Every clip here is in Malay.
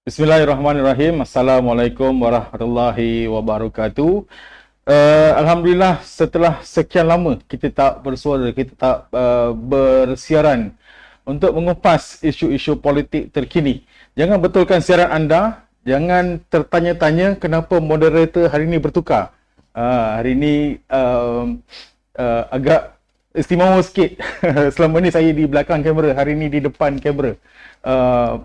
Bismillahirrahmanirrahim. Assalamualaikum warahmatullahi wabarakatuh. Alhamdulillah, setelah sekian lama kita tak bersuara, kita tak bersiaran untuk mengupas isu-isu politik terkini. Jangan betulkan siaran anda, jangan tertanya-tanya kenapa moderator hari ini bertukar. Hari ini agak istimewa sikit. Selama ni saya di belakang kamera, hari ini di depan kamera.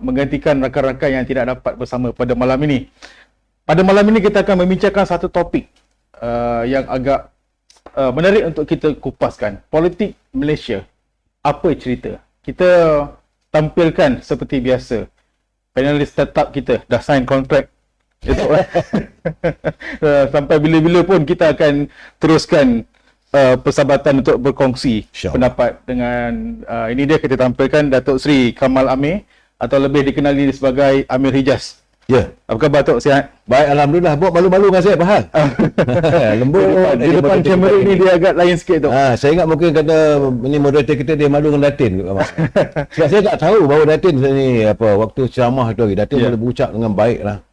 Menggantikan rakan-rakan yang tidak dapat bersama pada malam ini. Pada malam ini kita akan membincangkan satu topik yang agak menarik untuk kita kupaskan. Politik Malaysia. Apa cerita? Kita tampilkan seperti biasa. Panelis tetap kita dah sign kontrak. Sampai bila-bila pun kita akan teruskan persahabatan untuk berkongsi pendapat dengan ini dia kita tampilkan Datuk Seri Kamal Amir atau lebih dikenali sebagai Amir Hijaz. Ya. Apa khabar Tok? Sihat? Baik, alhamdulillah. Bok malu-malu dengan saya, apa hal? Lembut. Di depan kamera ini dia agak lain sikit Tok. Saya ingat mungkin kata ini moderator kita dia malu dengan Datin. Sebab saya tak tahu bahawa Datin ni waktu ceramah tu Datin boleh berucap dengan baik lah.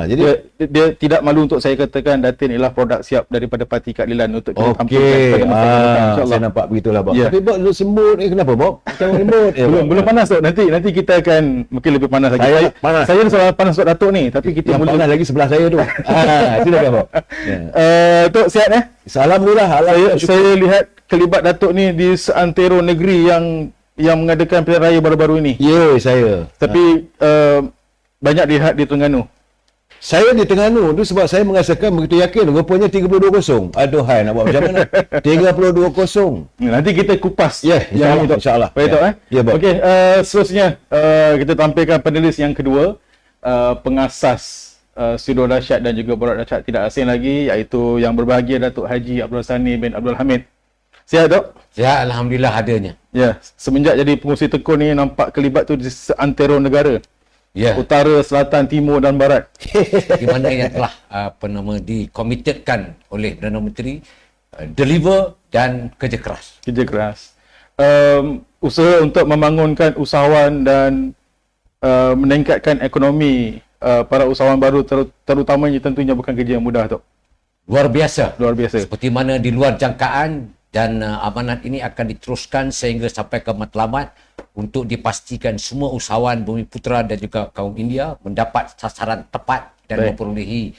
Jadi dia tidak malu untuk saya katakan Datin ialah produk siap daripada Parti Keadilan untuk kita tampilkan pada masa insya-Allah. Saya nampak begitulah Bob. Tapi Bob lu sembut ni kenapa Bob? Macam lembut. Belum panas Tok. Nanti kita akan mungkin lebih panas lagi. Saya soal panas Tok Datuk ni, tapi kita yang panas lagi sebelah saya tu. Silakan Bob. Tok sihat Alhamdulillah. Saya lihat kelibat Datuk ni di seantero negeri yang mengadakan pilihan raya baru-baru ini. Ya, saya. Tapi banyak dilihat di Terengganu. Saya di Terengganu tu sebab saya merasakan begitu yakin rupanya 32-0. Aduhai, nak buat macam mana? 32-0. Nanti kita kupas. InsyaAllah. Baik Tok Ya, Bob. Okey, seterusnya kita tampilkan panelis yang kedua, pengasas Studio Dahsyat dan juga Borak Dahsyat tidak asing lagi, iaitu yang berbahagia Datuk Haji Abdul Sani bin Abdul Hamid. Sihat Tok? Sihat, alhamdulillah adanya. Ya, semenjak jadi pengurusi tekun ni nampak kelibat tu di seantero negara. Ya. Utara, selatan, timur dan barat. Di mana yang telah dikomitedkan oleh Perdana Menteri, deliver dan kerja keras. Kerja keras. Usaha untuk membangunkan usahawan dan meningkatkan ekonomi para usahawan baru terutamanya tentunya bukan kerja yang mudah Tok. Luar biasa. Luar biasa. Seperti mana di luar jangkaan dan amanat ini akan diteruskan sehingga sampai ke matlamat untuk dipastikan semua usahawan Bumi Putra dan juga kaum India mendapat sasaran tepat dan memperolehi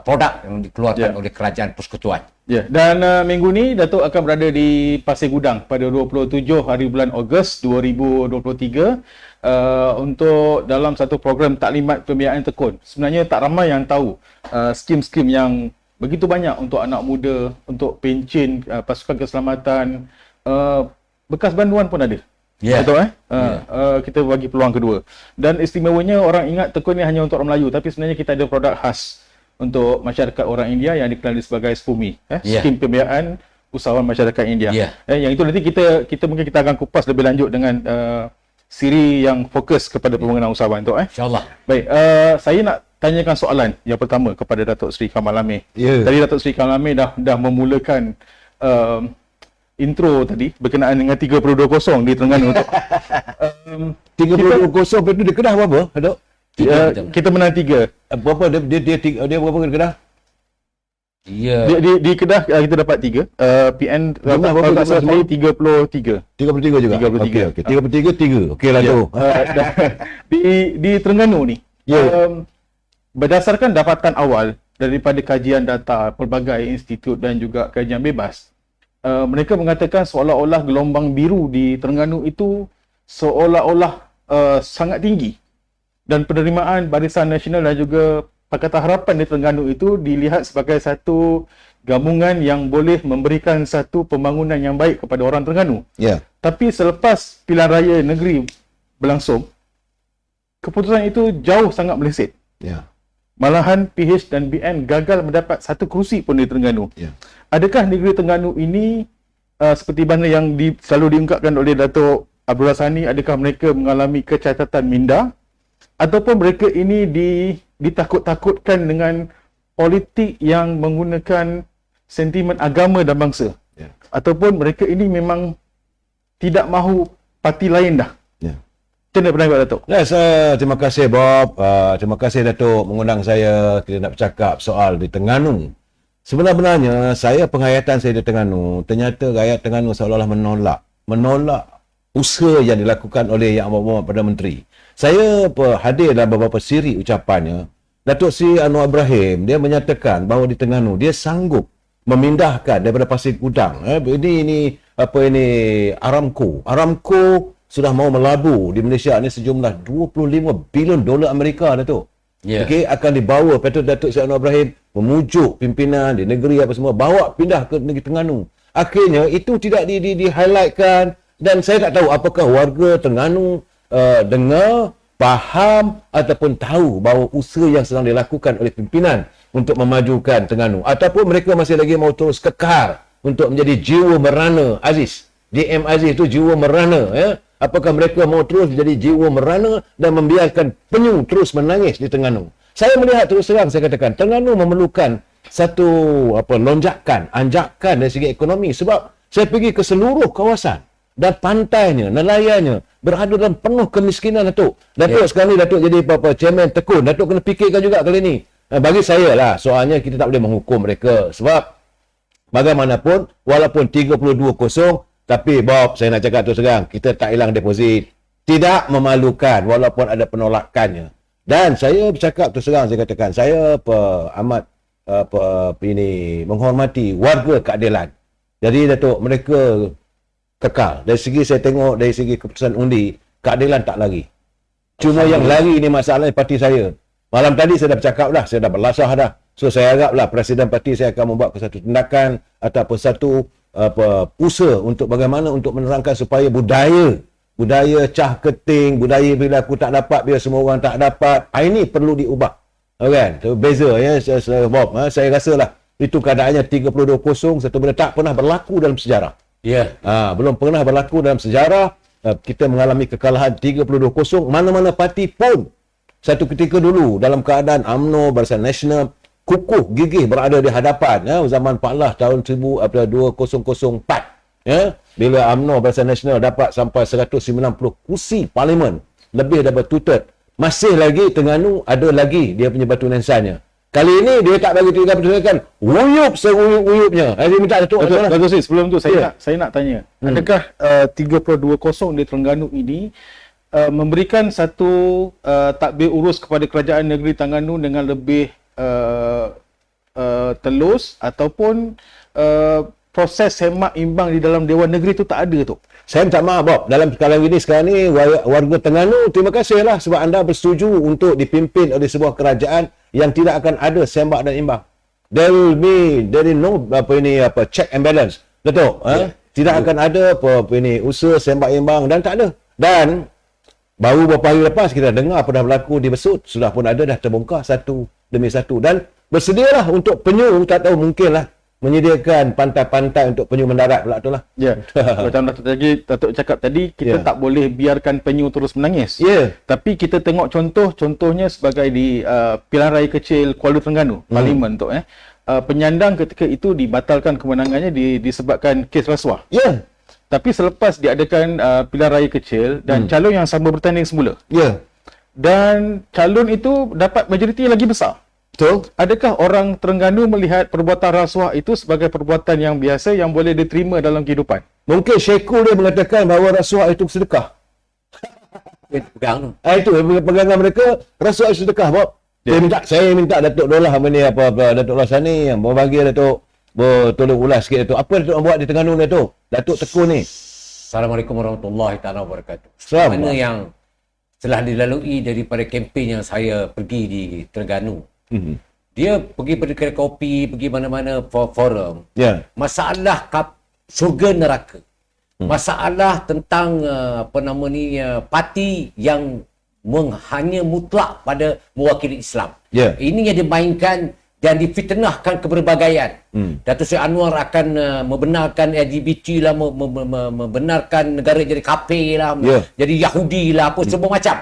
produk yang dikeluarkan oleh Kerajaan Persekutuan. Ya, dan minggu ni Datuk akan berada di Pasir Gudang pada 27 hari bulan Ogos 2023 untuk dalam satu program taklimat pembiayaan tekun. Sebenarnya tak ramai yang tahu skim-skim yang begitu banyak untuk anak muda, untuk pencen, pasukan keselamatan, bekas banduan pun ada. Betul kita bagi peluang kedua. Dan istimewanya orang ingat tekun ni hanya untuk orang Melayu, tapi sebenarnya kita ada produk khas untuk masyarakat orang India yang dikenali sebagai SPUMI, skim pembiayaan usahawan masyarakat India. Yang itu nanti kita mungkin kita akan kupas lebih lanjut dengan siri yang fokus kepada pembangunan usahawan Tok. InsyaAllah. Baik, saya nak tanyakan soalan yang pertama kepada Datuk Seri Kamal Amir. Tadi Datuk Seri Kamal Amir dah memulakan intro tadi berkenaan dengan 32-0 di Terengganu Tok. 32-0 itu di Kedah berapa, Dok? Kita menang 3. Berapa dia berapa ke Kedah? Di Kedah kita dapat 3. PN kalau tak salah 33. 33 juga. 33. Okey. 33 3. Okeylah tu. Di Terengganu ni. Berdasarkan dapatan awal daripada kajian data pelbagai institut dan juga kajian bebas, mereka mengatakan seolah-olah gelombang biru di Terengganu itu seolah-olah sangat tinggi, dan penerimaan Barisan Nasional dan juga Pakatan Harapan di Terengganu itu dilihat sebagai satu gabungan yang boleh memberikan satu pembangunan yang baik kepada orang Terengganu. Tapi selepas pilihan raya negeri berlangsung, keputusan itu jauh sangat meleset. Malahan PH dan BN gagal mendapat satu kerusi pun di Terengganu. Adakah negeri Terengganu ini seperti mana yang selalu diungkapkan oleh Datuk Abdul Sani, adakah mereka mengalami kecacatan minda, ataupun mereka ini ditakut-takutkan dengan politik yang menggunakan sentimen agama dan bangsa, ataupun mereka ini memang tidak mahu parti lain dah. Macam mana pendapat Datuk? Yes, terima kasih Bob. Terima kasih Datuk mengundang saya. Kita nak bercakap soal di Terengganu. Sebenarnya saya penghayatan saya di Terengganu, ternyata rakyat Terengganu seolah-olah menolak usaha yang dilakukan oleh Yang Amat Perdana Menteri. Saya hadir dalam beberapa siri ucapannya. Datuk Seri Anwar Ibrahim dia menyatakan bahawa di Terengganu dia sanggup memindahkan daripada Pasir Gudang. Ini Aramco. Aramco sudah mau melabur di Malaysia ni sejumlah 25 bilion dolar Amerika, Datuk. Ya. Okey, akan dibawa Datuk Seri Anwar Ibrahim memujuk pimpinan di negeri apa semua, bawa pindah ke negeri Terengganu. Akhirnya itu tidak di-highlightkan dan saya tak tahu apakah warga Terengganu dengar, faham ataupun tahu bahawa usaha yang sedang dilakukan oleh pimpinan untuk memajukan Terengganu, ataupun mereka masih lagi mau terus kekal untuk menjadi jiwa merana Aziz. DM Aziz itu jiwa merana, ya. Apakah mereka mau terus menjadi jiwa merana dan membiarkan penyu terus menangis di Terengganu? Saya melihat terus terang, saya katakan Terengganu memerlukan satu lonjakan, anjakan dari segi ekonomi, sebab saya pergi ke seluruh kawasan dan pantainya, nelayannya berada dalam penuh kemiskinan, Datuk. Datuk sekarang ni Datuk jadi chairman tekun, Datuk kena fikirkan juga kali ni. Bagi saya lah, soalnya kita tak boleh menghukum mereka sebab bagaimanapun walaupun 32-0, tapi Bob, saya nak cakap terus terang, kita tak hilang deposit. Tidak memalukan walaupun ada penolakannya. Dan saya bercakap terus terang, saya katakan saya amat menghormati warga keadilan. Jadi Datuk, mereka kekal. Dari segi saya tengok, dari segi keputusan undi, keadilan tak lari. Cuma yang lari ni masalahnya parti saya. Malam tadi saya dah bercakap dah, saya dah berlasah dah. So saya haraplah Presiden parti saya akan membuat satu tindakan ataupun satu usaha untuk bagaimana untuk menerangkan supaya budaya cah keting, budaya bila aku tak dapat, bila semua orang tak dapat, ini perlu diubah. Kan? So, beza ya, Bob. Saya rasalah itu keadaannya 32-0, satu benda tak pernah berlaku dalam sejarah. Ya. Belum pernah berlaku dalam sejarah. Kita mengalami kekalahan 32-0. Mana-mana parti pun satu ketika dulu dalam keadaan UMNO, Barisan Nasional kukuh gigih berada di hadapan, zaman Pak Lah tahun 2004, bila UMNO Barisan Nasional dapat sampai 190 kursi parlimen, lebih daripada two-third. Masih lagi Terengganu ada lagi dia punya batu nisannya. Kali ini dia tak bagi tiga pertunjukan, wuyup seuyup-uyupnya. Saya minta Datuk. Datuk Seri, sebelum tu saya nak tanya, adakah 32-0 di Terengganu ini memberikan satu takbir urus kepada kerajaan negeri Terengganu dengan lebih telus, ataupun proses semak imbang di dalam Dewan Negeri tu tak ada tu? Saya minta maaf Bob, dalam sekarang ni warga Terengganu, terima kasihlah sebab anda bersetuju untuk dipimpin oleh sebuah kerajaan yang tidak akan ada sembak dan imbang. There is no check and balance. Betul? Tidak akan ada usaha sembak imbang dan tak ada. Dan baru beberapa hari lepas kita dengar pernah berlaku di Besut, sudah pun ada dah terbongkar satu demi satu, dan bersedialah untuk penyu, tak tahu mungkinlah menyediakan pantai-pantai untuk penyu mendarat pula tu lah. Ya. Macam Datuk cakap tadi, kita tak boleh biarkan penyu terus menangis. Tapi kita tengok contohnya sebagai di Pilihan Raya Kecil Kuala Terengganu, Parlimen tu, penyandang ketika itu dibatalkan kemenangannya disebabkan kes rasuah. Tapi selepas diadakan pilihan raya kecil dan calon yang sama bertanding semula. Dan calon itu dapat majoriti lagi besar. Betul. Adakah orang Terengganu melihat perbuatan rasuah itu sebagai perbuatan yang biasa yang boleh diterima dalam kehidupan? Mungkin Syekhul dia mengatakan bahawa rasuah itu sedekah. Pegang tu. Itu pegangan mereka, rasuah itu sedekah, Bob. Saya minta Datuk Dollah Datuk Dollah Sani yang berbagi Datuk tolong ulas sikit Datuk. Apa Datuk buat di Terengganu Datuk? Datuk tekun ni. Assalamualaikum warahmatullahi taala wabarakatuh. Assalamualaikum. Mana yang telah dilalui daripada kempen yang saya pergi di Terengganu. Dia pergi pada kedai kopi, pergi mana-mana forum. Masalah syurga neraka. Masalah tentang parti yang hanya mutlak pada mewakili Islam. Ini yang dimainkan dan difitnahkan keberbagaian. Datuk Seri Anwar akan membenarkan LGBT lah, membenarkan negara jadi kafir lah, jadi Yahudi lah, apa semua macam.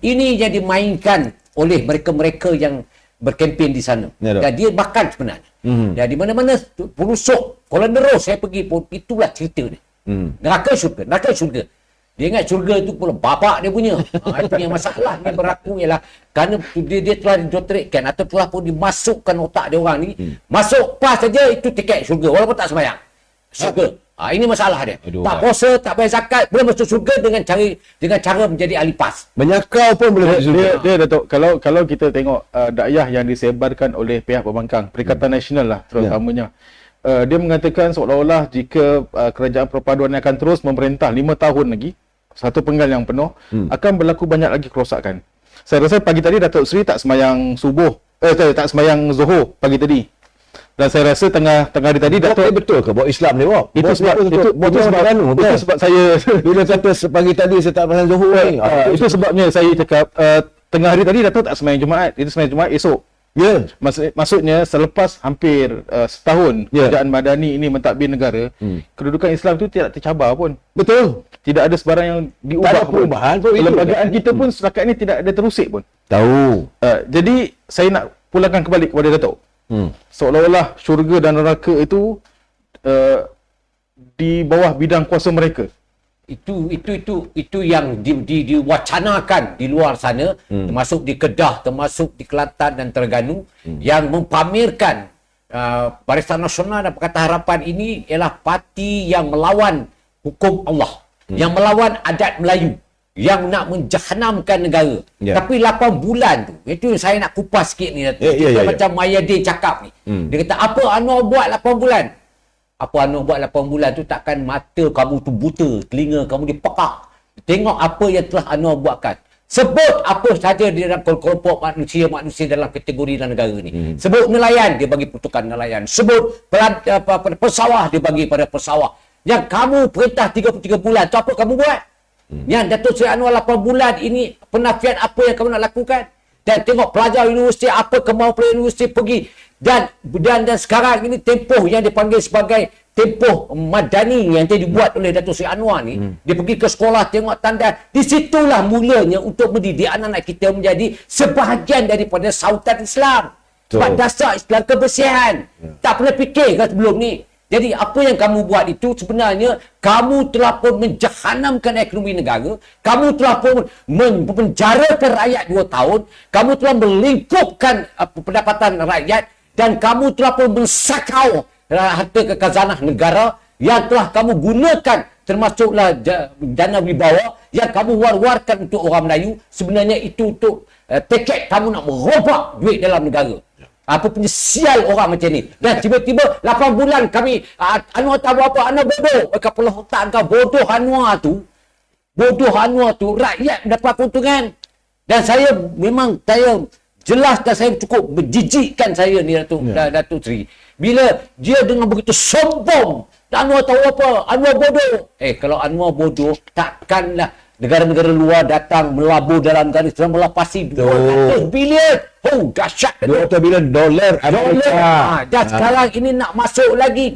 Ini yang dimainkan oleh mereka-mereka yang berkempen di sana. Dan dia bakal sebenarnya. Dan di mana-mana pelusuk, Kuala Nerus saya pergi pun, itulah cerita dia. Neraka syurga. Dia ingat syurga itu pula bapak dia punya. Itu yang masalah yang berlaku ialah kerana dia telah didoktrinkan atau telah pun dimasukkan otak dia orang ni. Masuk pas saja itu tiket syurga walaupun tak sembahyang. Syurga. Ini masalah dia. Aduh, tak puasa, tak bayar zakat, boleh masuk syurga dengan cara menjadi ahli pas. Menyakau pun boleh masuk syurga. Dia Datuk, kalau kita tengok dakwah yang disebarkan oleh pihak pembangkang, Perikatan Nasional lah terutamanya. Dia mengatakan seolah-olah jika kerajaan perpaduan akan terus memerintah 5 tahun lagi, satu penggal yang penuh, akan berlaku banyak lagi kerosakan. Saya rasa pagi tadi Datuk Seri tak semayang subuh, tak semayang Zuhur pagi tadi. Dan saya rasa tengah hari tadi Datuk, Betul ke bawa Islam ni, Wak? itu sebab itu sebab saya Bila kata pagi tadi saya tak pasang Zuhur ni. itu sebabnya saya cakap tengah hari tadi Datuk tak semayang Jumaat, itu semayang Jumaat esok. Ya. Maksudnya selepas hampir setahun Ya. kerajaan Madani ini mentadbir negara, kedudukan Islam itu tidak tercabar pun. Betul. Tidak ada sebarang yang diubah Tak ada perubahan pun. Perlembagaan kita pun setakat ini tidak ada terusik pun. Tahu. Jadi saya nak pulangkan kembali kepada Datuk. Seolah-olah syurga dan neraka itu di bawah bidang kuasa mereka. Itu yang diwacanakan di luar sana, termasuk di Kedah, termasuk di Kelantan dan Terengganu, yang mempamerkan Barisan Nasional dan Pakatan Harapan ini ialah parti yang melawan hukum Allah, yang melawan adat Melayu, yang nak menjahanamkan negara. Ya. Tapi 8 bulan tu, itu yang saya nak kupas sikit ni. Macam Mayadin cakap ni. Dia kata, apa Anwar buat 8 bulan? Apa Anwar buat 8 bulan tu, takkan mata kamu tu buta, telinga kamu dipekak. Tengok apa yang telah Anwar buatkan. Sebut apa saja di dalam kelompok manusia dalam kategori dalam negara ni. Sebut nelayan, dia bagi pertukaran nelayan. Sebut pesawah, dia bagi pada pesawah. Yang kamu perintah 33 bulan, tu apa kamu buat? Yang Datuk Seri Anwar 8 bulan ini, penafian apa yang kamu nak lakukan? Dan tengok pelajar universiti, apa kemampuan universiti pergi. Dan sekarang ini tempoh yang dipanggil sebagai tempoh madani yang dibuat oleh Datuk Seri Anwar ni. Dia pergi ke sekolah, tengok tanda. Di situlah mulanya untuk mendidik anak-anak kita menjadi sebahagian daripada sautan Islam. Sebab dasar Islam kebersihan. Tak pernah fikir kan sebelum ni. Jadi apa yang kamu buat itu sebenarnya kamu telah pun menjahanamkan ekonomi negara, kamu telah pun menjarakan rakyat 2 tahun, kamu telah melingkupkan pendapatan rakyat dan kamu telah pun mensakau harta khazanah negara yang telah kamu gunakan, termasuklah dana wibawa yang kamu war-warkan untuk orang Melayu. Sebenarnya itu untuk tiket kamu nak merobak duit dalam negara. Apa punya sial orang macam ni. Dan tiba-tiba 8 bulan kami Anwar tak buat apa, Anwar bodoh. Kepala otak kau bodoh Anwar tu. Bodoh Anwar tu, rakyat mendapat keuntungan. Dan saya memang jelas dan saya cukup menjijikkan saya ni Datuk Seri. Bila dia dengan begitu sombong, Anwar tahu apa? Anwar bodoh. Kalau Anwar bodoh, takkanlah negara-negara luar datang melabur dalam negara Islam melapasi 200 bilion. Oh, dahsyat. 200 bilion dolar Amerika. Dan sekarang ini nak masuk lagi.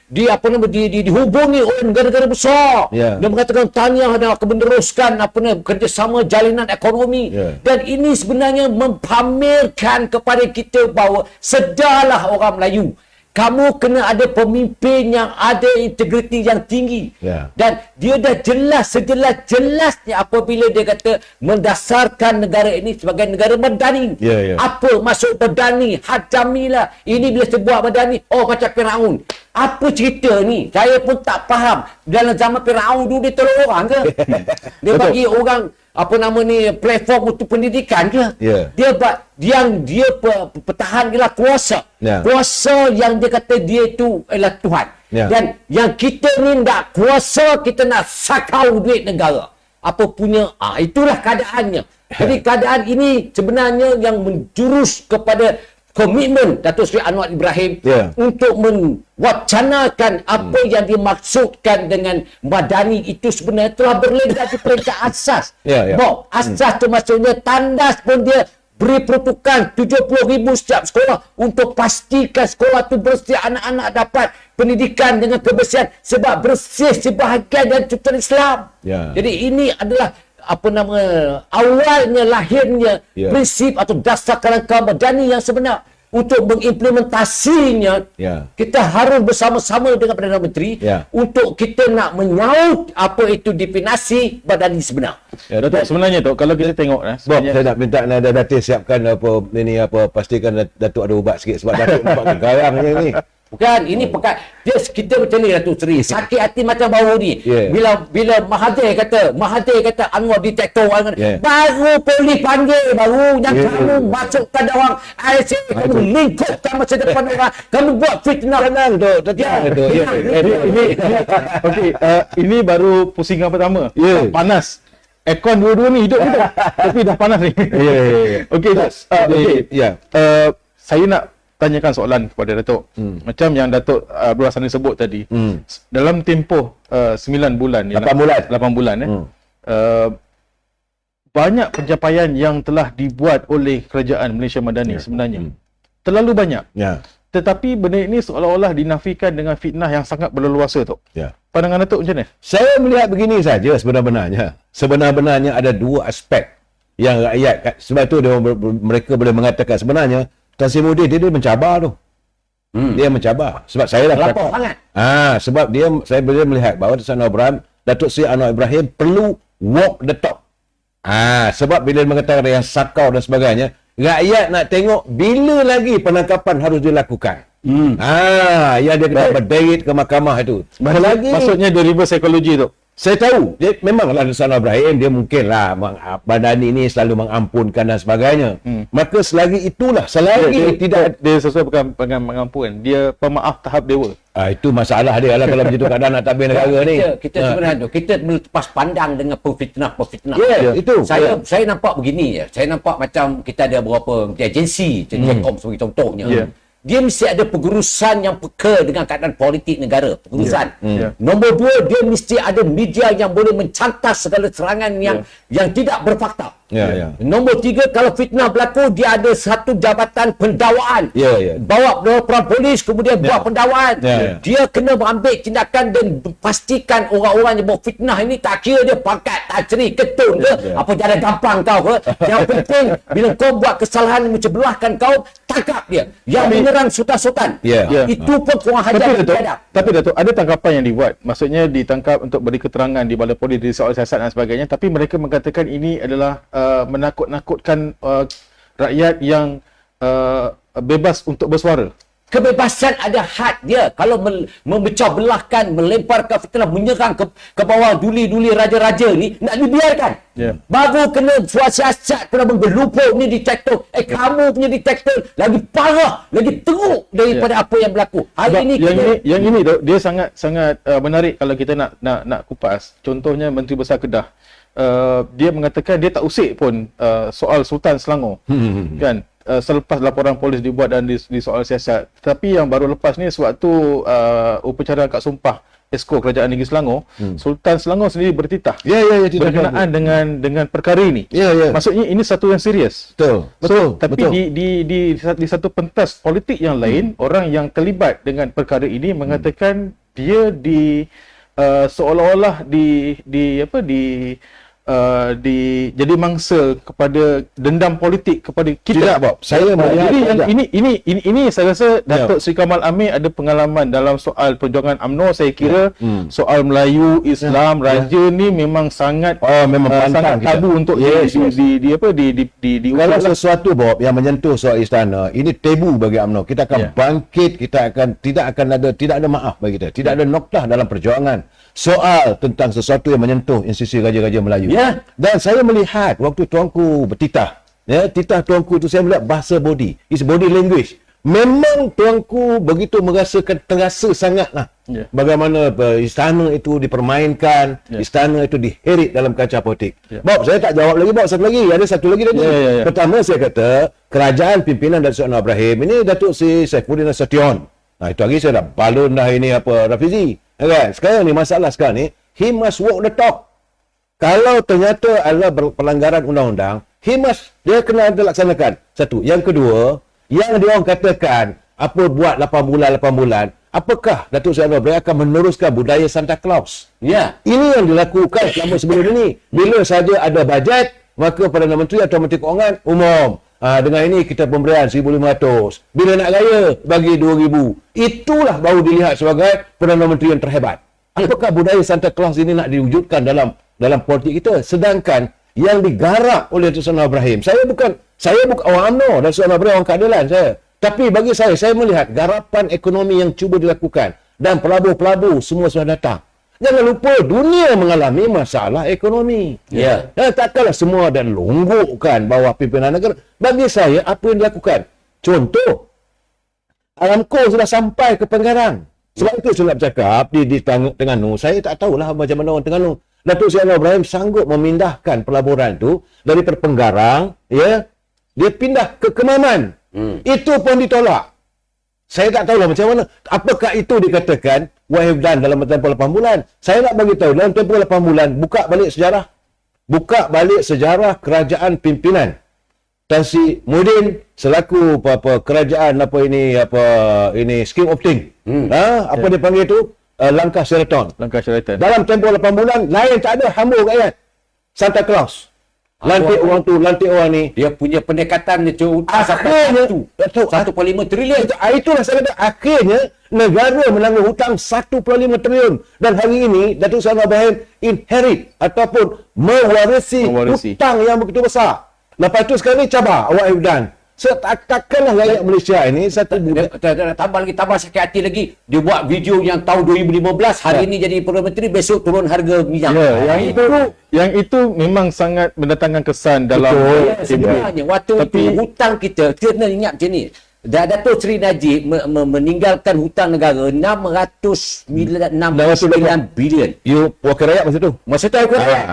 Dihubungi oleh negara-negara besar. Dia mengatakan tahniah dan akan meneruskan kerjasama jalinan ekonomi. Dan ini sebenarnya mempamerkan kepada kita bahawa sedarlah orang Melayu. Kamu kena ada pemimpin yang ada integriti yang tinggi. Dan dia dah sejelas-jelasnya apabila dia kata mendasarkan negara ini sebagai negara madani. Apa maksud madani? Hadamilah. Ini bila sebuah madani, macam Firaun. Apa cerita ni? Saya pun tak faham. Dalam zaman Firaun dulu dia tolong orang ke? Dia bagi orang platform untuk pendidikan ke? Dia pertahan ialah kuasa. Kuasa yang dia kata dia itu ialah Tuhan. Dan yang kita ni nak kuasa, kita nak sakau duit negara. Apa punya, itulah keadaannya. Jadi keadaan ini sebenarnya yang menjurus kepada komitmen Datuk Seri Anwar Ibrahim untuk mewacanakan apa yang dimaksudkan dengan madani itu sebenarnya telah berlegak di peringkat asas. Asas tu maksudnya tandas pun dia beri peruntukan 70,000 setiap sekolah untuk pastikan sekolah tu bersih, anak-anak dapat pendidikan dengan kebersihan sebab bersih sebahagian dari tutupan Islam. Jadi ini adalah awalnya lahirnya prinsip atau dasar kerangka madani yang sebenar. untuk mengimplementasinya, kita harus bersama-sama dengan Perdana Menteri untuk kita nak menyaut apa itu definisi Madani sebenar. Ya, Datuk, sebenarnya tu kalau kita tengok Bob, saya nak minta Nada Datin siapkan pastikan Datuk ada ubat sikit sebab Datuk nampak garang ni. Bukan, ini pekat. Kita macam ni Datuk Seri. Sakit hati macam baru ni. Bila Mahathir kata Anwar diktator, baru polis panggil, baru yang kamu masukkan dalam IC, kamu lingkupkan masa depan orang, kamu buat fitnah. Tenang tu, Okey, ini baru pusingan pertama. Panas. Aircon dua-dua ni hidup. Tapi dah panas ni. Okey, saya nak tanyakan soalan kepada Datuk. Macam yang Datuk Abdul Hassani sebut tadi. Dalam tempoh 9 bulan. 8 bulan. Banyak pencapaian yang telah dibuat oleh kerajaan Malaysia Madani sebenarnya. Terlalu banyak. Tetapi benda ini seolah-olah dinafikan dengan fitnah yang sangat berleluasa tu. Pandangan Datuk macam mana? Saya melihat begini saja sebenarnya. Sebenar-benarnya ada dua aspek yang rakyat, sebab itu mereka boleh mengatakan sebenarnya Tan Sri Muhyiddin dia mencabar tu. Dia mencabar. Sebab saya dah lapor sangat. Sebab saya boleh melihat bahawa Datuk Seri Anwar Ibrahim perlu walk the talk. Sebab bila mengatakan yang sakau dan sebagainya, rakyat nak tengok bila lagi penangkapan harus dilakukan. Yang dia kena berderet ke mahkamah itu. Maksudnya dia reverse psychology tu. Saya tahu, dia memanglah Anwar Ibrahim, dia mungkinlah Madani ini selalu mengampunkan dan sebagainya. Maka selagi itulah, selagi tidak dia sesuai bukan mengampun, dia pemaaf tahap dewa. Itu masalah dia lah kalau begitu keadaan nak tabir negara ni. Kita sebenarnya kita melepas pandang dengan pemfitnah. Itu. Saya nampak begini je. Saya nampak macam kita ada beberapa agensi, Telekom sebagai contohnya. Dia mesti ada pengurusan yang peka dengan keadaan politik negara. Pengurusan. Nombor 2, dia mesti ada media yang boleh mencantas segala serangan yang tidak berfakta. Nombor 3, kalau fitnah berlaku, dia ada satu jabatan pendakwaan. Bawa peran polis, kemudian buat pendakwaan. Dia kena mengambil tindakan dan pastikan orang-orang yang buat fitnah ini, tak kira dia pangkat, tak ceri, ketun ke, apa jalan gampang kau ke. Yang penting, bila kau buat kesalahan mencebelahkan kau, tangkap dia. Yang menyerang sultan-sultan. Itu pun kurang hajar. Tapi Datuk, ada tangkapan yang dibuat. Maksudnya ditangkap untuk beri keterangan di balai polis, di soal siasat dan sebagainya. Tapi mereka mengatakan ini adalah menakut-nakutkan rakyat yang bebas untuk bersuara. Kebebasan ada had dia. Kalau memecah belahkan, melemparkan fitnah, menyerang ke bawah duli-duli raja-raja ni, nak dibiarkan. Baru kena suara siasat, kena menggelupuk ni diktator. Kamu punya diktator lagi parah, lagi teruk daripada apa yang berlaku. Hari ini yang ini dia sangat menarik kalau kita nak kupas. Contohnya Menteri Besar Kedah. Dia mengatakan dia tak usik pun soal Sultan Selangor. Kan? Selepas laporan polis dibuat dan di soal siasat. Tapi yang baru lepas ni sewaktu upacara akad sumpah Esko Kerajaan Negeri Selangor, Sultan Selangor sendiri bertitah berkenaan dengan perkara ini. Maksudnya ini satu yang serius. Betul. Tapi di satu pentas politik yang lain, orang yang terlibat dengan perkara ini mengatakan dia seolah-olah jadi mangsa kepada dendam politik kepada kita. Tidak, Bob. Saya melihat jadi ini saya rasa Datuk Seri Kamal Amir ada pengalaman dalam soal perjuangan UMNO. Saya kira soal Melayu, Islam, Raja ni memang sangat sangat tabu untuk kalau sesuatu, Bob, yang menyentuh soal istana, ini tabu bagi UMNO. Kita akan bangkit, kita akan tidak ada maaf bagi kita. Tidak ada noktah dalam perjuangan soal tentang sesuatu yang menyentuh institusi raja-raja Melayu. Dan saya melihat waktu tuanku bertitah, titah tuanku itu saya melihat bahasa body, is body language. Memang tuanku begitu terasa sangatlah bagaimana istana itu dipermainkan, istana itu diheret dalam kancah politik. Bob, saya tak jawab lagi, Bob. Satu lagi, ada satu lagi tadi. Pertama saya kata, kerajaan pimpinan Datuk Anwar Ibrahim ini Datuk Seri Saifuddin Nasution. Itu hari saya dah balon dah ini Rafizi. Kan? Sekarang ni masalah sekarang ni, he must walk the talk. Kalau ternyata adalah pelanggaran undang-undang, dia kena dilaksanakan. Satu. Yang kedua, yang dia orang katakan apa buat 8 bulan, apakah Datuk Seri Anwar Ibrahim akan meneruskan budaya Santa Claus? Ini yang dilakukan selama sebelum ini. Bila saja ada bajet, maka Perdana Menteri atau Menteri Keuangan umum Dengan ini kita pemberian 1,500. Bila nak raya, bagi 2,000. Itulah baru dilihat sebagai Perdana Menteri yang terhebat. Apakah budaya Santa Claus ini nak diwujudkan dalam politik kita? Sedangkan yang digarap oleh Tun Anwar Ibrahim, saya bukan orang UMNO dan Tun Anwar Ibrahim orang keadilan saya. Tapi bagi saya melihat garapan ekonomi yang cuba dilakukan dan pelabur-pelabur semua sudah datang. Jangan lupa dunia mengalami masalah ekonomi. Ya. Dan takkanlah semua dan longgokkan bawah pimpinan negara. Bagi saya, apa yang dilakukan? Contoh, Aramco sudah sampai ke Pengarang. Sebab itu saya nak bercakap di Terengganu, saya tak tahulah macam mana orang Terengganu. Datuk Seri Anwar Ibrahim sanggup memindahkan pelaburan tu daripada Pengarang, ya, dia pindah ke Kemaman. Itu pun ditolak. Saya tak tahulah macam mana. Apakah itu dikatakan what have done dalam tempoh 8 bulan? Saya nak bagi tahu dalam tempoh 8 bulan buka balik sejarah kerajaan pimpinan Tan Sri Muhyiddin selaku kerajaan ini scheme of thing. Dia panggil tu langkah Sheraton. Dalam tempoh 8 bulan lain tak ada hamba rakyat. Santa Claus. Lantik orang tu, lantik orang ni. Dia punya pendekatan dia Akhirnya 1.5 trilion. Itulah saya kata, akhirnya negara menanggung hutang 1.5 trilion. Dan hari ini Datuk Seri Anwar Ibrahim inherit ataupun mewarisi hutang yang begitu besar. Lepas tu sekarang ni cabar awak Aidan. Takkanlah rakyat Malaysia ini satu tambah sakit hati lagi. Dia buat video yang tahun 2015, hari ini jadi Perdana Menteri, besok turun harga minyak. Yang itu memang sangat mendatangkan kesan dalam sebenarnya waktu itu hutang kita nak ingat macam ni. Datuk Seri Najib meninggalkan hutang negara 669 bilion. You wakil rakyat masa tu? Wakil rakyat.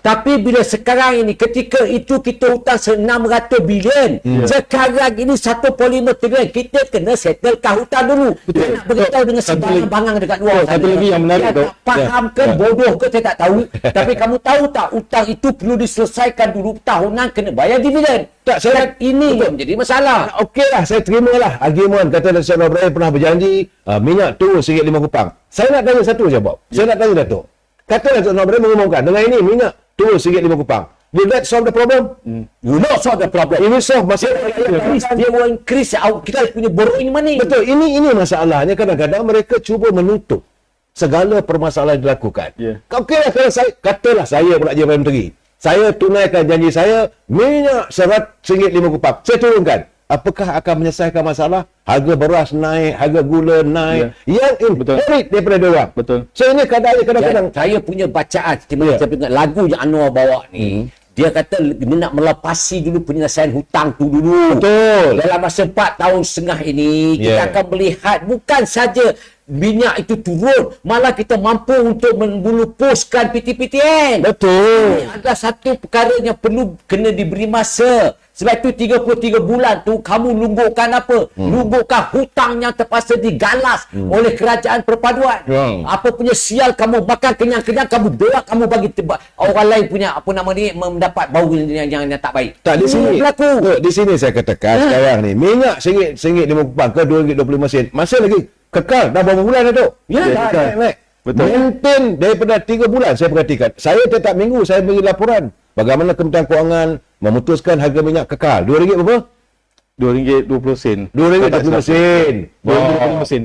Tapi bila sekarang ini, ketika itu kita hutang 600 bilion. Sekarang ini 1.5 trilion. Kita kena settlekan hutang dulu. Kita nak beritahu dengan sebarang-barang dekat luar. Satu lagi yang menarik tu. Faham ke bodoh ke saya tak tahu. Tapi kamu tahu tak, hutang itu perlu diselesaikan dulu. Tahunan kena bayar dividen. Tak, saya ini menjadi masalah. Okeylah, saya terimalah argument kata Datuk Seri Anwar Ibrahim pernah berjanji minyak turun RM1.5 kupang. Saya nak tanya satu je, Bob. Saya nak tanya Datuk. Kata Datuk Anwar Ibrahim mengumumkan dengan ini minyak turun RM1.5 kupang. Will that solve the problem? You not solve the problem. Ini solve masalah. Dia will increase kita punya borrowing money. Betul. Ini masalahnya. Kadang-kadang mereka cuba menutup segala permasalahan yang dilakukan. Okeylah, kalau saya katalah saya pula jadi Perdana Menteri. Saya tunaikan janji saya, minyak RM1.5 kupang. Saya turunkan. Apakah akan menyelesaikan masalah? Harga beras naik, harga gula naik. Yang inherit daripada diorang. Betul. So ini kadang-kadang saya punya bacaan, saya ingat lagu yang Anwar bawa ni, dia kata dia nak melepasi dulu penyelesaian hutang tu dulu. Betul. Dalam masa 4 tahun setengah ini, kita akan melihat bukan saja minyak itu turun, malah kita mampu untuk membulupuskan PTPTN. Betul. Ini adalah satu perkara yang perlu kena diberi masa. Sebab itu 33 bulan tu kamu lunggukkan apa? Lunggukkan hutang yang terpaksa digalas oleh kerajaan perpaduan. Apa punya sial kamu makan kenyang-kenyang, kamu belak, kamu bagi orang lain punya mendapat bau yang tak baik. Tak, di sini berlaku. Di sini saya katakan sekarang ni minyak RM1.5 kupang ke RM2.25 masih lagi kekal dah berapa bulan dah tu? Naik. Betul. Maintain daripada 3 bulan saya perhatikan. Saya setiap minggu saya bagi laporan bagaimana Kementerian Kewangan memutuskan harga minyak kekal. RM2 berapa? RM2.20. RM2.25.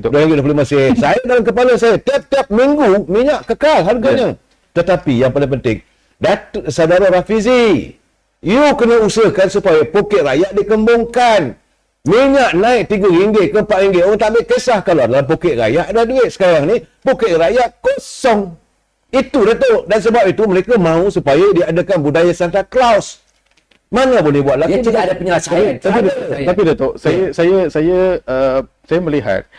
RM2.25. Saya dalam kepala saya tiap-tiap minggu minyak kekal harganya. Tetapi yang paling penting, Datuk Saudara Rafizi, you kena usahakan supaya poket rakyat dikembangkan. Minyak naik RM3 ke RM4. Orang tak ambil kisah kalau dalam poket rakyat ada duit. Sekarang ni poket rakyat kosong. Itu Datuk. Dan sebab itu mereka mahu supaya diadakan budaya Santa Claus. Mana boleh buat lagu? Dia tidak ada penyelesaian. Tapi Datuk, saya melihat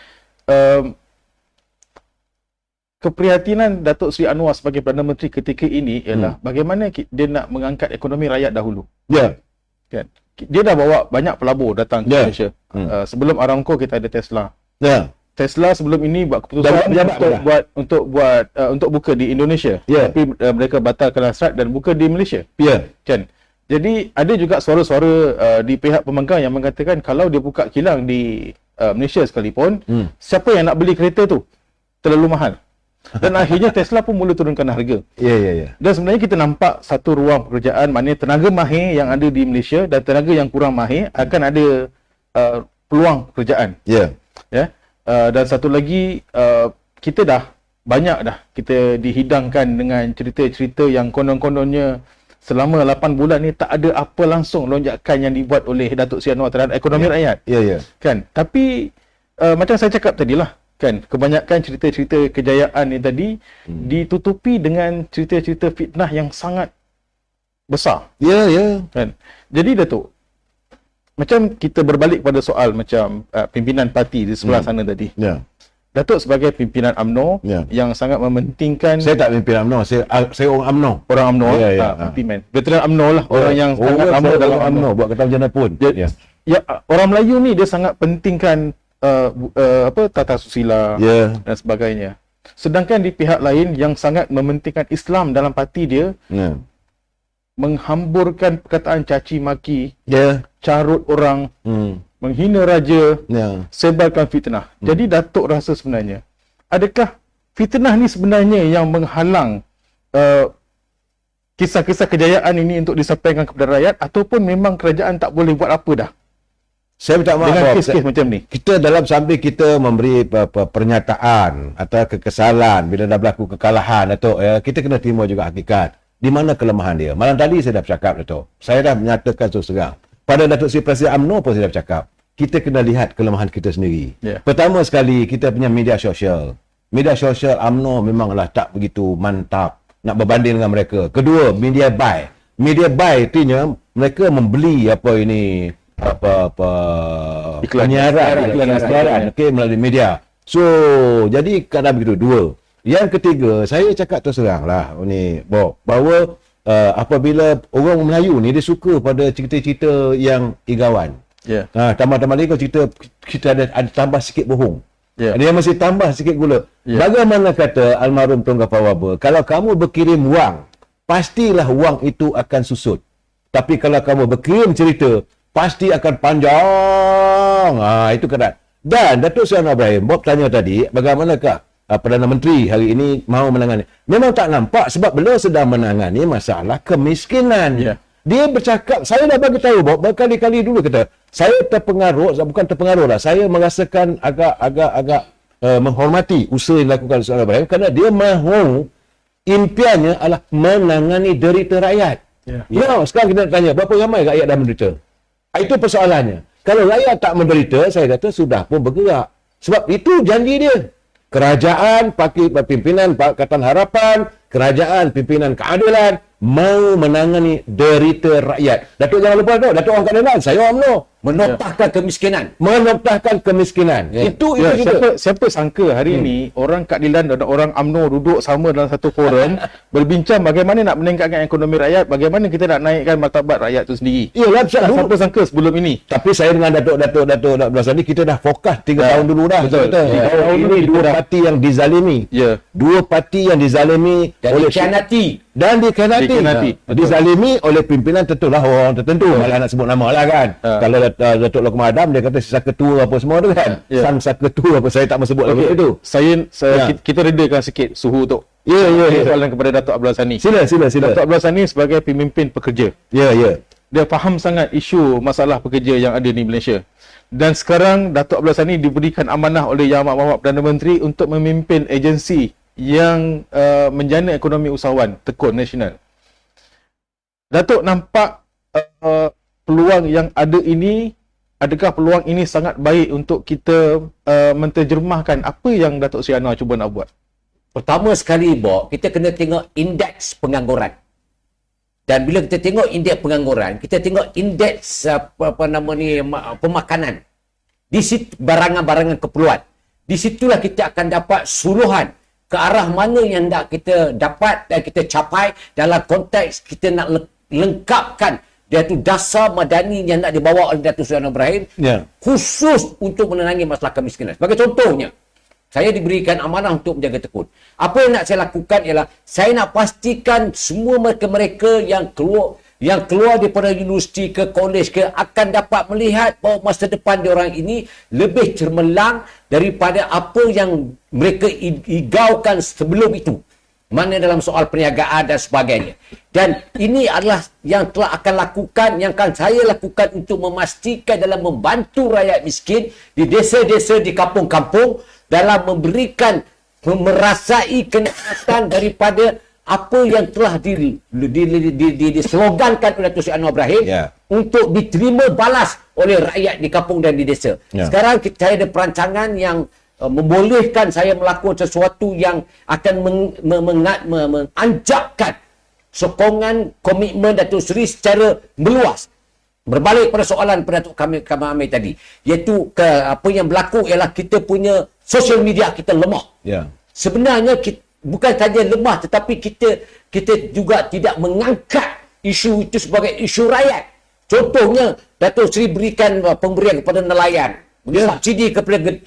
keprihatinan Datuk Seri Anwar sebagai Perdana Menteri ketika ini ialah bagaimana dia nak mengangkat ekonomi rakyat dahulu. Kan? Dia dah bawa banyak pelabur datang ke Malaysia. Sebelum Aramco kita ada Tesla. Tesla sebelum ini buat keputusan untuk buka di Indonesia. Tapi mereka batalkan hasrat dan buka di Malaysia. Kan? Jadi ada juga suara-suara di pihak pembangkang yang mengatakan kalau dia buka kilang di Malaysia sekalipun, siapa yang nak beli kereta tu? Terlalu mahal. Dan akhirnya Tesla pun mula turunkan harga. Ya. Dan sebenarnya kita nampak satu ruang pekerjaan, maknanya tenaga mahir yang ada di Malaysia dan tenaga yang kurang mahir akan ada peluang pekerjaan. Ya. Ya. Dan satu lagi, kita dah banyak dah kita dihidangkan dengan cerita-cerita yang konon-kononnya selama 8 bulan ni tak ada apa langsung lonjakan yang dibuat oleh Datuk Seri Anwar terhadap ekonomi rakyat. Ya. Kan? Tapi macam saya cakap tadilah, kan, kebanyakan cerita-cerita kejayaan ni tadi ditutupi dengan cerita-cerita fitnah yang sangat besar. Ya. Kan? Jadi Datuk, macam kita berbalik pada soal macam pimpinan parti di sebelah sana tadi. Ya. Datuk sebagai pimpinan UMNO yang sangat mementingkan Saya tak pimpin UMNO, saya orang UMNO. orang UMNO, pimpinan veteran UMNO lah, orang yang sangat lama dalam UMNO. Buat kata macam mana pun. Ya, orang Melayu ni dia sangat pentingkan tata susila dan sebagainya. Sedangkan di pihak lain yang sangat mementingkan Islam dalam parti dia, menghamburkan perkataan caci maki, carut orang, menghina raja, sebarkan fitnah. Jadi Datuk rasa sebenarnya, adakah fitnah ni sebenarnya yang menghalang kisah-kisah kejayaan ini untuk disampaikan kepada rakyat, ataupun memang kerajaan tak boleh buat apa dah Saya minta maaf dengan kes-kes macam ni? Kita dalam sambil kita memberi pernyataan atau kekesalan bila dah berlaku kekalahan, Datuk, kita kena terima juga hakikat di mana kelemahan dia. Malam tadi saya dah bercakap, Datuk. Saya dah menyatakan terus terang. Pada Datuk Seri Presiden UMNO pun saya dah bercakap. Kita kena lihat kelemahan kita sendiri. Pertama sekali, kita punya media sosial. Media sosial UMNO memanglah tak begitu mantap nak berbanding dengan mereka. Kedua, media buy. Media buy artinya mereka membeli penyiaran melalui media. So, jadi kadang begitu. Dua. Yang ketiga, saya cakap terus terang lah ni, bahawa apabila orang Melayu ni dia suka pada cerita-cerita yang igawan. Tambah-tambah lagi kalau cerita kita ada tambah sikit bohong. Dia masih tambah sikit gula. Bagaimana kata almarhum Tunggah Pawaba, kalau kamu berkirim wang, pastilah wang itu akan susut. Tapi kalau kamu berkirim cerita, pasti akan panjang. Itu kata. Dan Datuk Seri Anwar Ibrahim, Bob tanya tadi, bagaimanakah Perdana Menteri hari ini mahu menangani? Memang tak nampak sebab beliau sedang menangani masalah kemiskinan. Dia bercakap, saya dah bagi tahu Bob berkali-kali dulu kata, saya terpengaruh, bukan terpengaruh lah, saya merasakan agak menghormati usaha yang dilakukan oleh Ibrahim kerana dia mahu impiannya adalah menangani derita rakyat. Sekarang kita nak tanya, berapa ramai rakyat dah menderita? Itu persoalannya. Kalau rakyat tak menderita, saya kata sudah pun bergerak. Sebab itu janji dia. Kerajaan, pimpinan Pakatan Harapan, kerajaan, pimpinan keadilan, mau menangani derita rakyat. Datuk jangan lupa, Datuk orang keadilan, saya UMNO. Menopahkan kemiskinan. Menopahkan kemiskinan. Itu kita. Siapa sangka hari ini orang keadilan dan orang UMNO duduk sama dalam satu forum berbincang bagaimana nak meningkatkan ekonomi rakyat, bagaimana kita nak naikkan martabat rakyat itu sendiri. Siapa sangka sebelum ini. Tapi saya dengan Datuk Abdullah Sani, kita dah fokus 3 tahun dulu dah. Betul. Ini dua parti yang dizalimi. Dua parti yang dizalimi dan dikhianati. Dan dikhianati. Dizalimi oleh pimpinan tentulah orang tertentu. Malah nak sebut nama lah kan. Kalau Datuk Lokman Adam dia kata sisa ketua apa semua tu kan. Sang ketua apa, saya tak mau sebut lagi itu. Kita redakan sikit suhu tu. Soalan kepada Datuk Abdullah Sani. Sila. Datuk Abdullah Sani sebagai pemimpin pekerja. Dia faham sangat isu masalah pekerja yang ada di Malaysia. Dan sekarang Datuk Abdullah Sani diberikan amanah oleh Yang Amat Perdana Menteri untuk memimpin agensi yang menjana ekonomi usahawan Tekun Nasional. Datuk nampak peluang yang ada ini, adakah peluang ini sangat baik untuk kita menterjemahkan apa yang Datuk Seri Anwar cuba nak buat? Pertama sekali, Bob, kita kena tengok indeks pengangguran. Dan bila kita tengok indeks pengangguran, kita tengok indeks pemakanan. Di situ barangan-barangan keperluan. Di situlah kita akan dapat suluhan ke arah mana yang nak kita dapat dan kita capai dalam konteks kita nak lengkapkan iaitu dasar madani yang nak dibawa oleh Datuk Seri Anwar Ibrahim khusus untuk menenangi masalah kemiskinan. Sebagai contohnya, saya diberikan amanah untuk menjaga tekun. Apa yang nak saya lakukan ialah saya nak pastikan semua mereka-mereka yang keluar yang keluar daripada universiti ke kolej ke akan dapat melihat bahawa masa depan diorang ini lebih cemerlang daripada apa yang mereka igaukan sebelum itu. Mana dalam soal perniagaan dan sebagainya. Dan ini adalah yang telah akan lakukan, yang akan saya lakukan untuk memastikan dalam membantu rakyat miskin di desa-desa, di kampung-kampung dalam memberikan, merasai kenikmatan daripada apa yang telah dislogankan oleh Datuk Seri Anwar Ibrahim untuk diterima balas oleh rakyat di kampung dan di desa. Sekarang saya ada perancangan yang membolehkan saya melakukan sesuatu yang akan menganjakkan sokongan komitmen Datuk Seri secara meluas. Berbalik pada soalan pada Datuk Kamil Amir tadi, iaitu apa yang berlaku ialah kita punya social media kita lemah. Sebenarnya bukan saja lemah, tetapi kita juga tidak mengangkat isu itu sebagai isu rakyat. Contohnya Datuk Seri berikan pemberian kepada nelayan, subsidi kepada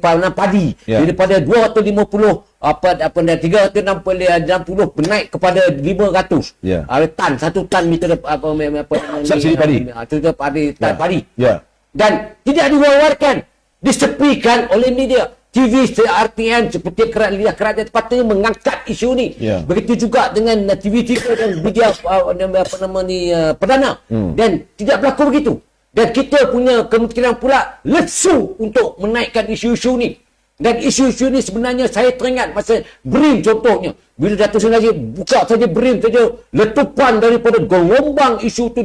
panam padi daripada 250 360 naik kepada 500 tan, 1 tan meter subsidi padi tan padi. Dan tidak diwawarkan, disepikan oleh media. TV RTM seperti kerajaan sepatutnya mengangkat isu ni. Begitu juga dengan TV3 dan media perdana. Dan tidak berlaku begitu. Dan kita punya kemungkinan pula lesu untuk menaikkan isu-isu ni. Dan isu-isu ni sebenarnya saya teringat masa BRIM contohnya. Bila Datuk Seri Najib buka saja BRIM saja, letupan daripada gelombang isu itu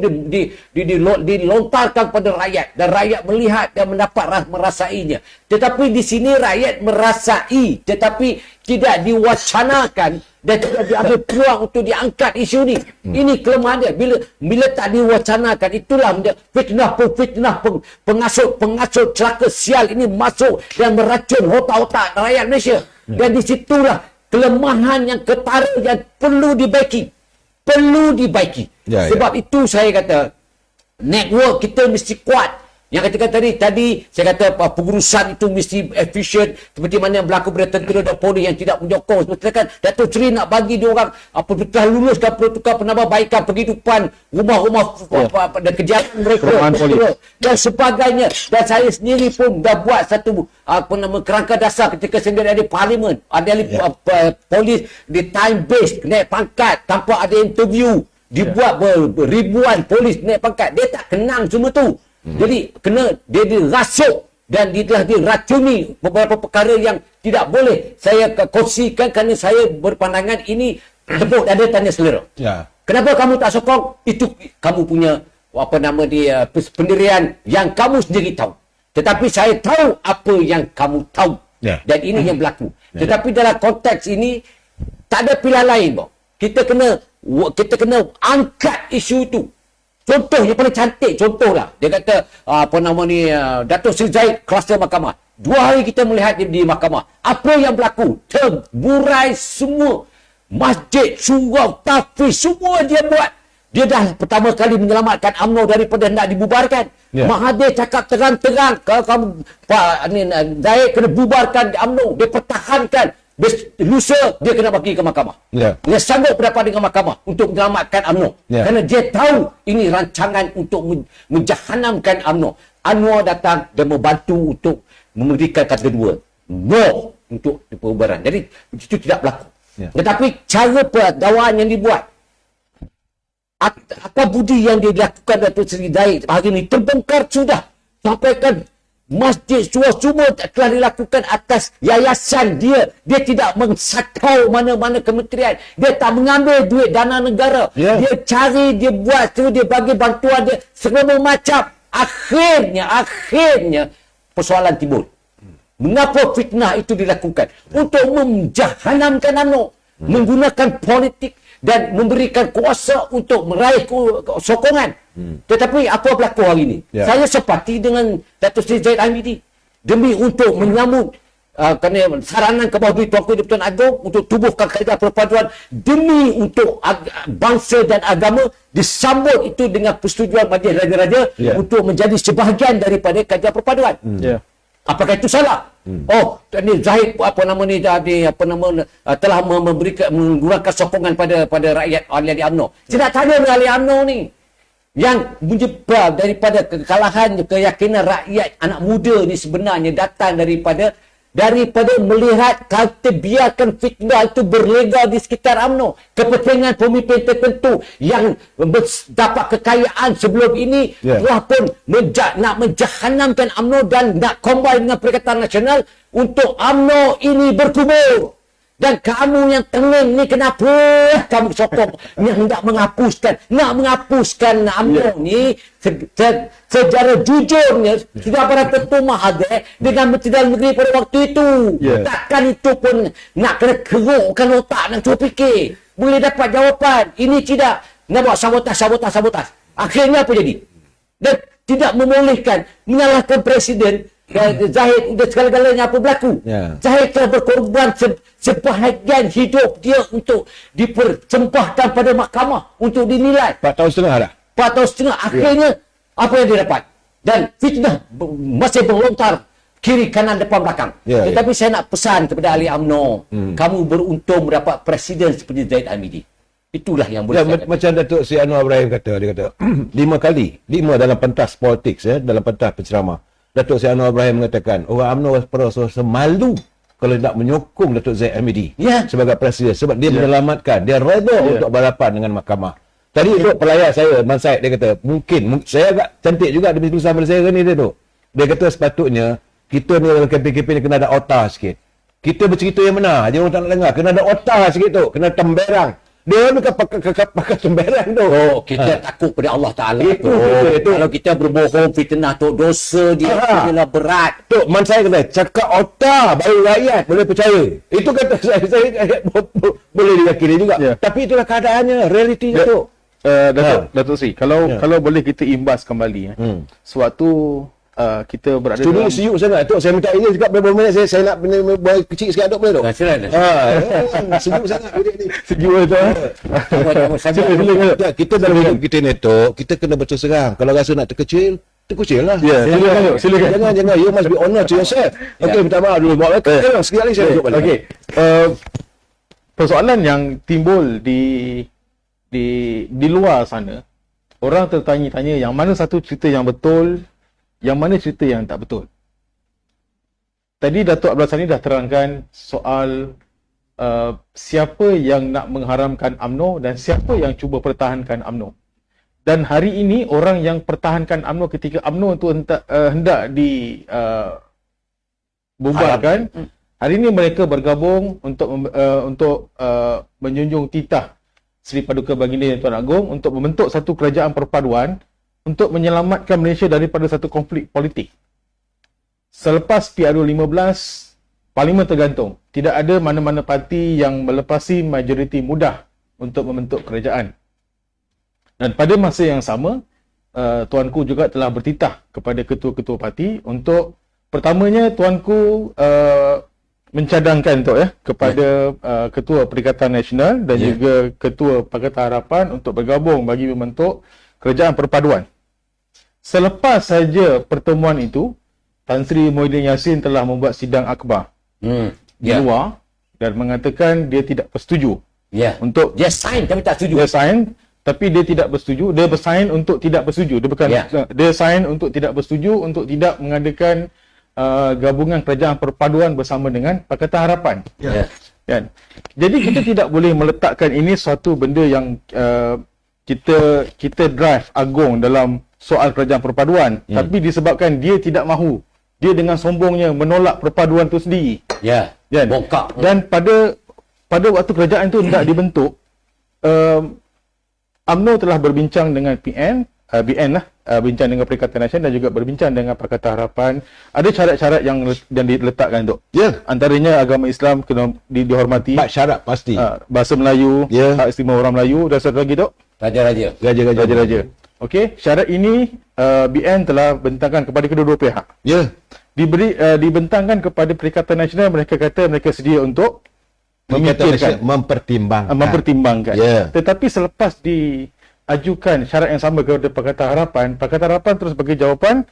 dilontarkan kepada rakyat. Dan rakyat melihat dan mendapat merasainya. Tetapi di sini rakyat merasai, tetapi tidak diwacanakan dan tidak diambil peluang untuk diangkat isu ni. Ini kelemahan dia. Bila tak diwacanakan, itulah fitnah, pengasut celaka sial ini masuk dan meracun otak-otak rakyat Malaysia. Dan di situlah kelemahan yang ketara yang perlu dibaiki. Sebab itu saya kata network kita mesti kuat. Yang katakan tadi saya kata pengurusan itu mesti efisien, seperti mana yang berlaku pada tentera dan polis yang tidak menyokong. Seperti kan Datuk Seri nak bagi dia orang telah luluskan protokol penambahbaikan penghidupan rumah-rumah dan kejahatan mereka dan sebagainya. Dan saya sendiri pun dah buat satu kerangka dasar ketika saya ada di parlimen, ada polis di time base naik pangkat tanpa ada interview, dibuat ribuan polis naik pangkat. Dia tak kenang semua tu. Jadi dia dirasuk dan dia telah diracuni beberapa perkara yang tidak boleh saya kongsikan kerana saya berpandangan ini tepuk dada tanya selera. Kenapa kamu tak sokong? Itu kamu punya pendirian yang kamu sendiri tahu. Tetapi saya tahu apa yang kamu tahu. Dan ini yang berlaku. Tetapi dalam konteks ini tak ada pilihan lain, bang. Kita kena angkat isu itu. Contoh yang paling cantik, contohlah. Dia kata, Datuk Seri Zahid kluster mahkamah. 2 hari kita melihat dia di mahkamah. Apa yang berlaku? Terburai semua. Masjid, surau, tahfiz, semua dia buat. Dia dah pertama kali menyelamatkan UMNO daripada nak dibubarkan. Mahathir cakap terang-terang, kalau kamu Zahid kena bubarkan UMNO. Dia pertahankan. Lusa dia kena bagi ke mahkamah. Dia sanggup berdapat dengan mahkamah untuk menyelamatkan UMNO. Kerana dia tahu ini rancangan untuk menjahanamkan UMNO. Anwar datang dan membantu untuk memberikan kata dua. No untuk perubahan. Jadi itu tidak berlaku. Tetapi cara pendakwaan yang dibuat, akal budi yang dilakukan Datuk Seri Zahid hari ini terbongkar sudah. Sampaikan masjid semua telah dilakukan atas yayasan dia. Dia tidak mensakau mana-mana kementerian. Dia tak mengambil duit dana negara. Dia cari, dia buat, dia bagi bantuan dia segala macam. Akhirnya persoalan timbul. Mengapa fitnah itu dilakukan? Untuk menjahanamkan UMNO, menggunakan politik dan memberikan kuasa untuk meraih sokongan. Tetapi apa berlaku hari ini? Saya sepati dengan Datuk Seri Zahid Hamidi demi untuk menyambut kerana saranan ke bawah Tuanku di-Pertuan Agong untuk tubuhkan kaedah perpaduan demi untuk bangsa dan agama, disambut itu dengan persetujuan Majlis Raja-Raja untuk menjadi sebahagian daripada kaedah perpaduan. Apakah itu salah? Oh, ni Zahid telah menggunakan sokongan pada rakyat ahli UMNO. Saya nak tanya ahli UMNO ni, yang menyebab daripada kekalahan keyakinan rakyat anak muda ni sebenarnya datang daripada melihat kata biarkan fitnah itu berlega di sekitar UMNO. Kepentingan pemimpin tertentu yang dapat kekayaan sebelum ini telah pun nak menjahanamkan UMNO dan nak combine dengan Perikatan Nasional untuk UMNO ini berkubur. Dan kamu yang tengeng ni kenapa kamu sokong yang hendak menghapuskan UMNO ni secara jujurnya sudah pada tentu Mahathir dengan Menteri Dalam Negeri pada waktu itu. Takkan itu pun nak kena kerukkan otak dan cuba fikir. Boleh dapat jawapan. Ini tidak nak buat sabotaj. Akhirnya apa jadi? Dan tidak membolehkan menyalahkan Presiden Zahid dan segala-galanya apa berlaku. Zahid telah berkorban sebahagian hidup dia untuk dipersembahkan pada mahkamah untuk dinilai. 4 tahun setengah dah. 4 tahun setengah. Akhirnya apa yang dia dapat? Dan fitnah masih berlontar kiri kanan depan belakang. Tetapi saya nak pesan kepada ahli UMNO, kamu beruntung mendapat presiden seperti Zaid Hamidi. Itulah yang boleh saya macam Datuk Seri Anwar Ibrahim kata, dia kata 5 dalam pentas politik, dalam pentas penceramah. Datuk Seri Anwar Ibrahim mengatakan orang UMNO rasa malu kalau nak menyokong Datuk Zaid Hamidi sebagai presiden sebab dia menyelamatkan, dia reda untuk balapan dengan mahkamah. Tadi duk pelayar saya, Man Said, dia kata mungkin saya agak cantik juga demi tulisan pada saya ni dia tu. Dia kata sepatutnya kita ni dalam kempen-kempen ni kena ada otak sikit. Kita bercerita yang benar, dia orang tak nak dengar, kena ada otak sikit tu, kena temberang. Dia bukan pakai sembarang tu. Oh, kita takut pada Allah Ta'ala. Itu. Kalau kita berbohong, fitnah tu, dosa dia adalah berat. Tu, Man saya kata, cakap otak baru rakyat boleh percaya. Itu kata saya boleh diyakini juga. Tapi itulah keadaannya, realitinya tu. Datuk Sri, kalau boleh kita imbas kembali. Sewaktu kita berada studio dalam siuk sangat tu, saya minta izin cakap beberapa minit, saya nak buat kecil sikit tu boleh tu. Sejuk sangat bilik ni. sejuk tu. Kita dalam hidup kita ni tu, kita kena berterus terang. Kalau rasa nak terkecil lah. Silakan. Jangan. You must be honest to yourself. Okey, minta maaf dulu. Sekali lagi saya duduk balik. Okey. Persoalan yang timbul di luar sana, orang tertanya-tanya yang mana satu cerita yang betul, yang mana cerita yang tak betul. Tadi Datuk Abdul Sani dah terangkan soal siapa yang nak mengharamkan UMNO dan siapa yang cuba pertahankan UMNO. Dan hari ini orang yang pertahankan UMNO ketika UMNO itu hendak dibubarkan, hari ini mereka bergabung untuk menjunjung titah Seri Paduka Baginda Yang Tuan Agong untuk membentuk satu kerajaan perpaduan untuk menyelamatkan Malaysia daripada satu konflik politik. Selepas PRU 15, Parlimen tergantung. Tidak ada mana-mana parti yang melepasi majoriti mudah untuk membentuk kerajaan. Dan pada masa yang sama, Tuanku juga telah bertitah kepada ketua-ketua parti untuk pertamanya Tuanku mencadangkan kepada Ketua Perikatan Nasional dan juga Ketua Pakatan Harapan untuk bergabung bagi membentuk kerajaan perpaduan. Selepas saja pertemuan itu, Tan Sri Muhyiddin Yassin telah membuat sidang akhbar di luar dan mengatakan dia tidak bersetuju. Untuk dia sign tapi tak setuju. Dia sign tapi dia tidak bersetuju. Dia bersign untuk tidak bersetuju. Dia bukan dia sign untuk tidak bersetuju untuk tidak mengadakan gabungan kerajaan perpaduan bersama dengan Pakatan Harapan. Kan? Jadi kita tidak boleh meletakkan ini suatu benda yang kita drive Agong dalam soal kerajaan perpaduan, tapi disebabkan dia tidak mahu, dia dengan sombongnya menolak perpaduan itu sendiri. Kan? Bongkak. Dan pada waktu kerajaan itu hendak dibentuk, UMNO telah berbincang dengan BN bincang dengan Perikatan Nasional dan juga berbincang dengan Pakatan Harapan. Ada syarat-syarat yang diletakkan tu. Antaranya agama Islam kena dihormati. 4 syarat pasti. Bahasa Melayu, hak istimewa orang Melayu, dan satu lagi tu Raja-raja. Okey, syarat ini BN telah bentangkan kepada kedua-dua pihak. Dibentangkan kepada Perikatan Nasional, mereka kata mereka sedia untuk memikirkan, mempertimbangkan. Tetapi selepas diajukan syarat yang sama kepada Pakatan Harapan terus bagi jawapan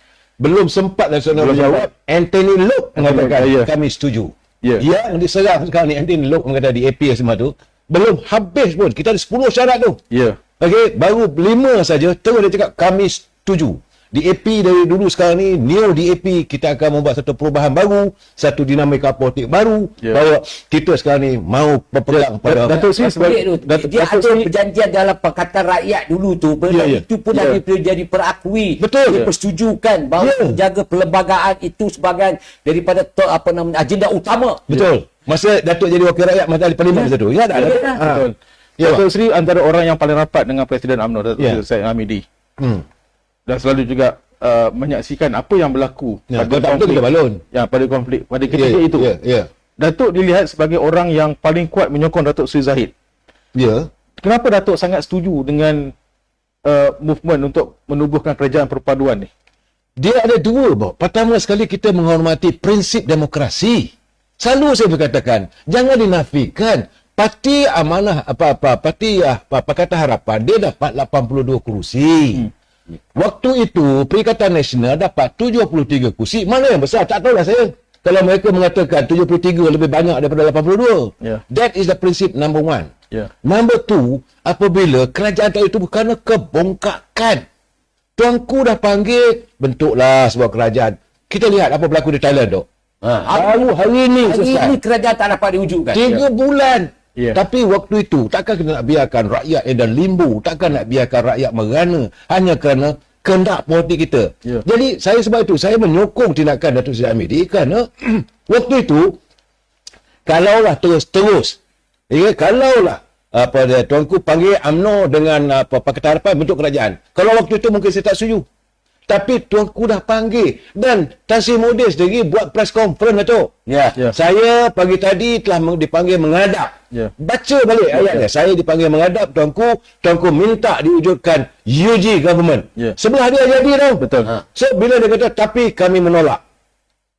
belum sempat Datuk Seri Belum jawab, Anthony Loke mengatakan Ya. kami setuju. Ya. Yang diserang sekarang ni Anthony Loke mengatakan di AP semua tu belum habis pun. Kita ada 10 syarat tu. Ya. Okey, baru 5 saja terus dia cakap kami setuju. DAP dari dulu sekarang ni, Neo DAP, kita akan membuat satu perubahan baru, satu dinamika politik baru, Ya. bahawa kita sekarang ni mau berpegang pada Datuk Seri Pelik tu. Dia ada perjanjian dalam Pakatan Rakyat dulu tu. Benda Ya, ya. itu pun dah jadi perakui. Betul. Dia persetujukan bahawa Ya. menjaga perlembagaan itu sebagai daripada agenda utama. Betul. Masa Datuk jadi wakil rakyat masa ahli parlimen masa tu. Ingat tak? Ya, Datuk? ya. Ha. Betul. Ya, Datuk Seri antara orang yang paling rapat dengan Presiden UMNO, Datuk Ya. Seri Syed Hamidi. Hmm. Dan selalu juga menyaksikan apa yang berlaku Ya, kalau tak betul kita balon. Ya, pada konflik pada ketika itu. Ya, ya. Datuk dilihat sebagai orang yang paling kuat menyokong Datuk Seri Zahid. Ya. Kenapa Datuk sangat setuju dengan movement untuk menubuhkan kerajaan perpaduan ni? Dia ada dua, Bob. Pertama sekali kita menghormati prinsip demokrasi. Selalu saya berkatakan, jangan dinafikan. Parti Amanah Parti Pakatan Harapan dia dapat 82 kerusi. Waktu itu Perikatan Nasional dapat 73 kerusi. Mana yang besar? Tak tahulah saya. Kalau mereka mengatakan 73 lebih banyak daripada 82. Ya. That is the principle number one. Ya. Number two, apabila kerajaan itu kerana kebongkakan. Tuanku dah panggil, bentuklah sebuah kerajaan. Kita lihat apa berlaku di Thailand, Dok. Baru hari ini Hari selesai. ini kerajaan tak dapat diwujudkan. 3 bulan. Ya. Tapi waktu itu, takkan kita nak biarkan rakyat dan limbu. Takkan nak biarkan rakyat merana. Hanya kerana kehendak politik kita. Ya. Jadi, saya sebab itu, saya menyokong tindakan Datuk Seri Hamidi kerana waktu itu, kalaulah terus-terus, kalaulah tuanku panggil UMNO dengan Pakatan Harapan bentuk kerajaan. Kalau waktu itu mungkin saya tak setuju. Tapi tuanku dah panggil dan Tan Sri Modi sendiri buat press conference, Datuk. Ya. Ya. Saya pagi tadi telah dipanggil menghadap. Ya. Baca balik ayatnya. Saya dipanggil menghadap, tuanku minta diwujudkan UG government. Ya. Sebelah dia jadi tau. Betul. So bila dia kata tapi kami menolak.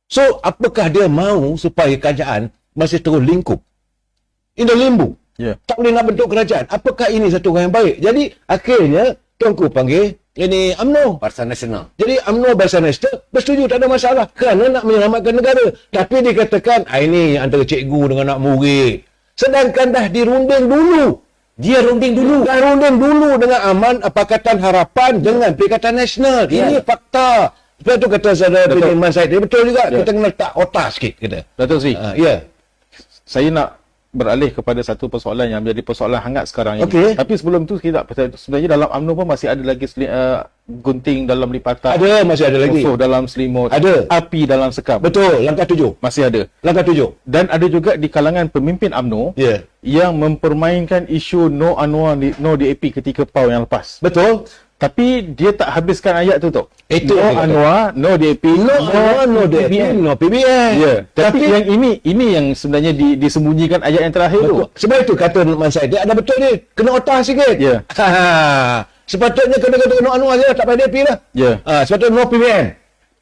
So apakah dia mahu supaya kerajaan masih terus lingkup? In the limbo. Ya. Tak boleh nak bentuk kerajaan. Apakah ini satu hal yang baik? Jadi akhirnya tuanku panggil ini UMNO. Barisan Nasional. Jadi UMNO Barisan Nasional bersetuju, tak ada masalah kerana nak menyelamatkan negara. Tapi dikatakan ini antara cikgu dengan anak murid. Sedangkan dah dirunding dulu. Dia runding dulu. Dah runding dulu dengan Pakatan Harapan dengan Perikatan Nasional. Ya. Ini fakta. Sebab tu kata saudara Betul. Bin Iman Said. Dia betul juga. Ya. Kita kena letak otak sikit. Kita. Datuk Seri, Ya. saya nak beralih kepada satu persoalan yang menjadi persoalan hangat sekarang ini. Okey. Tapi sebelum tu kita sebenarnya dalam UMNO pun masih ada lagi gunting dalam lipatan. Ada, masih ada lagi. Musuh dalam selimut. Ada. Api dalam sekam. Betul. Langkah 7. Masih ada. Langkah 7. Dan ada juga di kalangan pemimpin UMNO Ya. yang mempermainkan isu no Anwar, no DAP ketika PAU yang lepas. Betul. Tapi dia tak habiskan ayat tu tau. Itu no yang dia kata. Anwar, no DAP, No DAP, PBN. no PBN. Ya. Tapi yang ini yang sebenarnya disembunyikan ayat yang terakhir Betul. tu. Sebab itu kata Numan Said, dia ada betul ni. Kena otak sikit. Ya. Sepatutnya kena Anwar je, tak payah DP lah. Ya. Sepatutnya no PBN.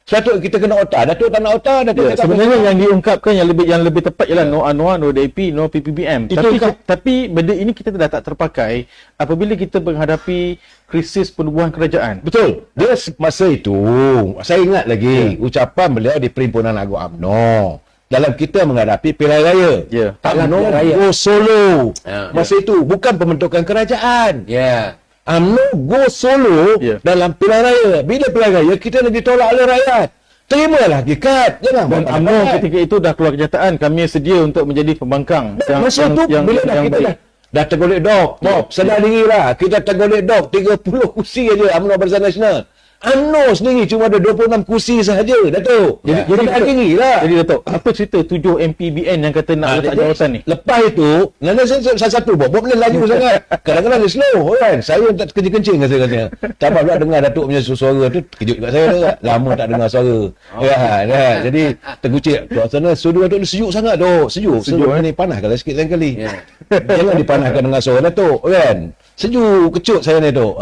Sepatutnya kita kena otak. Datuk tak nak otak, Datuk Ya, cakap sebenarnya pasal- yang diungkapkan yang lebih tepat ialah no Anwar, no DAP, no PPBM. Itu Tapi kan- tapi benda ini kita dah tak terpakai apabila kita menghadapi krisis penubuhan kerajaan. Betul. Dia masa itu, saya ingat lagi ucapan beliau di Perhimpunan Agung UMNO. Dalam kita menghadapi pilihan raya. Ya. UMNO Pilihan raya. go solo. Ya. Masa itu bukan pembentukan kerajaan. Ya. UMNO go solo Ya. dalam pilihan raya. Bila pilihan raya kita nak ditolak oleh rakyat. Terimalah hakikat. Jangan Dan buat UMNO apa-apa. ketika itu dah keluar kenyataan kami sedia untuk menjadi pembangkang Masa tu bila dah kita baik. dah tergolek dok. Bob, sedar diri lah. Kita tergolek dok 30 kursi aja UMNO Barisan Nasional. UMNO sendiri cuma ada 26 kursi sahaja, Datuk. Jadi sedar diri lah. Jadi Datuk, apa cerita 7 MPBN yang kata nak letak jadi, jawatan ni? Lepas itu, saya satu Bob boleh laju sangat. Kadang-kadang dia slow kan. Saya tak kencing-kencing katanya. Tak apa pula dengar Datuk punya suara tu terkejut kat saya tu. Lama tak dengar suara. Ya. Jadi tergucik. Suasana studio Datuk ni sejuk sangat tu. Sejuk. Ni panas kalau sikit lain kali. Ya. Jangan dipanaskan dengan suara Datuk kan. Sejuk kecut saya ni tu.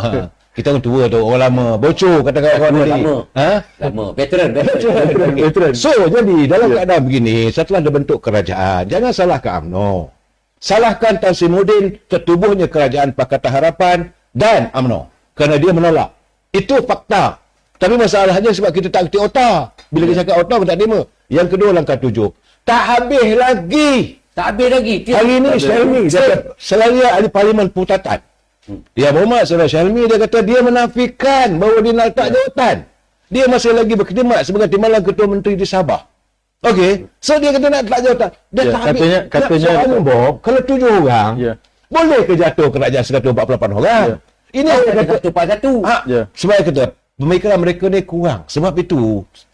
Kita orang tua tu, orang lama. Bocor kata kawan-kawan tadi. Lama. Ha? Lama. Veteran. Veteran. So, jadi dalam keadaan begini, setelah dibentuk kerajaan, jangan salahkan UMNO. Salahkan Tan Sri Mudin tertubuhnya kerajaan Pakatan Harapan dan UMNO. Kerana dia menolak. Itu fakta. Tapi masalahnya sebab kita tak kerti otak. Bila kita cakap otak, kita tak terima. Yang kedua, langkah 7. Tak habis lagi. Tak habis lagi. Hari ini Syalmi Selaria ahli Parlimen Putatan. Ya Muhammad Surah Syalmi dia kata dia menafikan bahawa dia nak letak jawatan. Dia masih lagi berkhidmat sebagai timbalan Ketua Menteri di Sabah. Okey, so dia kata nak letak jawatan. Dia tak habis. Katanya soalnya Bob, kalau 7 orang, boleh ke jatuh kerajaan 148 orang? Ini saya kata Satu pak satu. sebab saya kata pemikiran mereka ni kurang.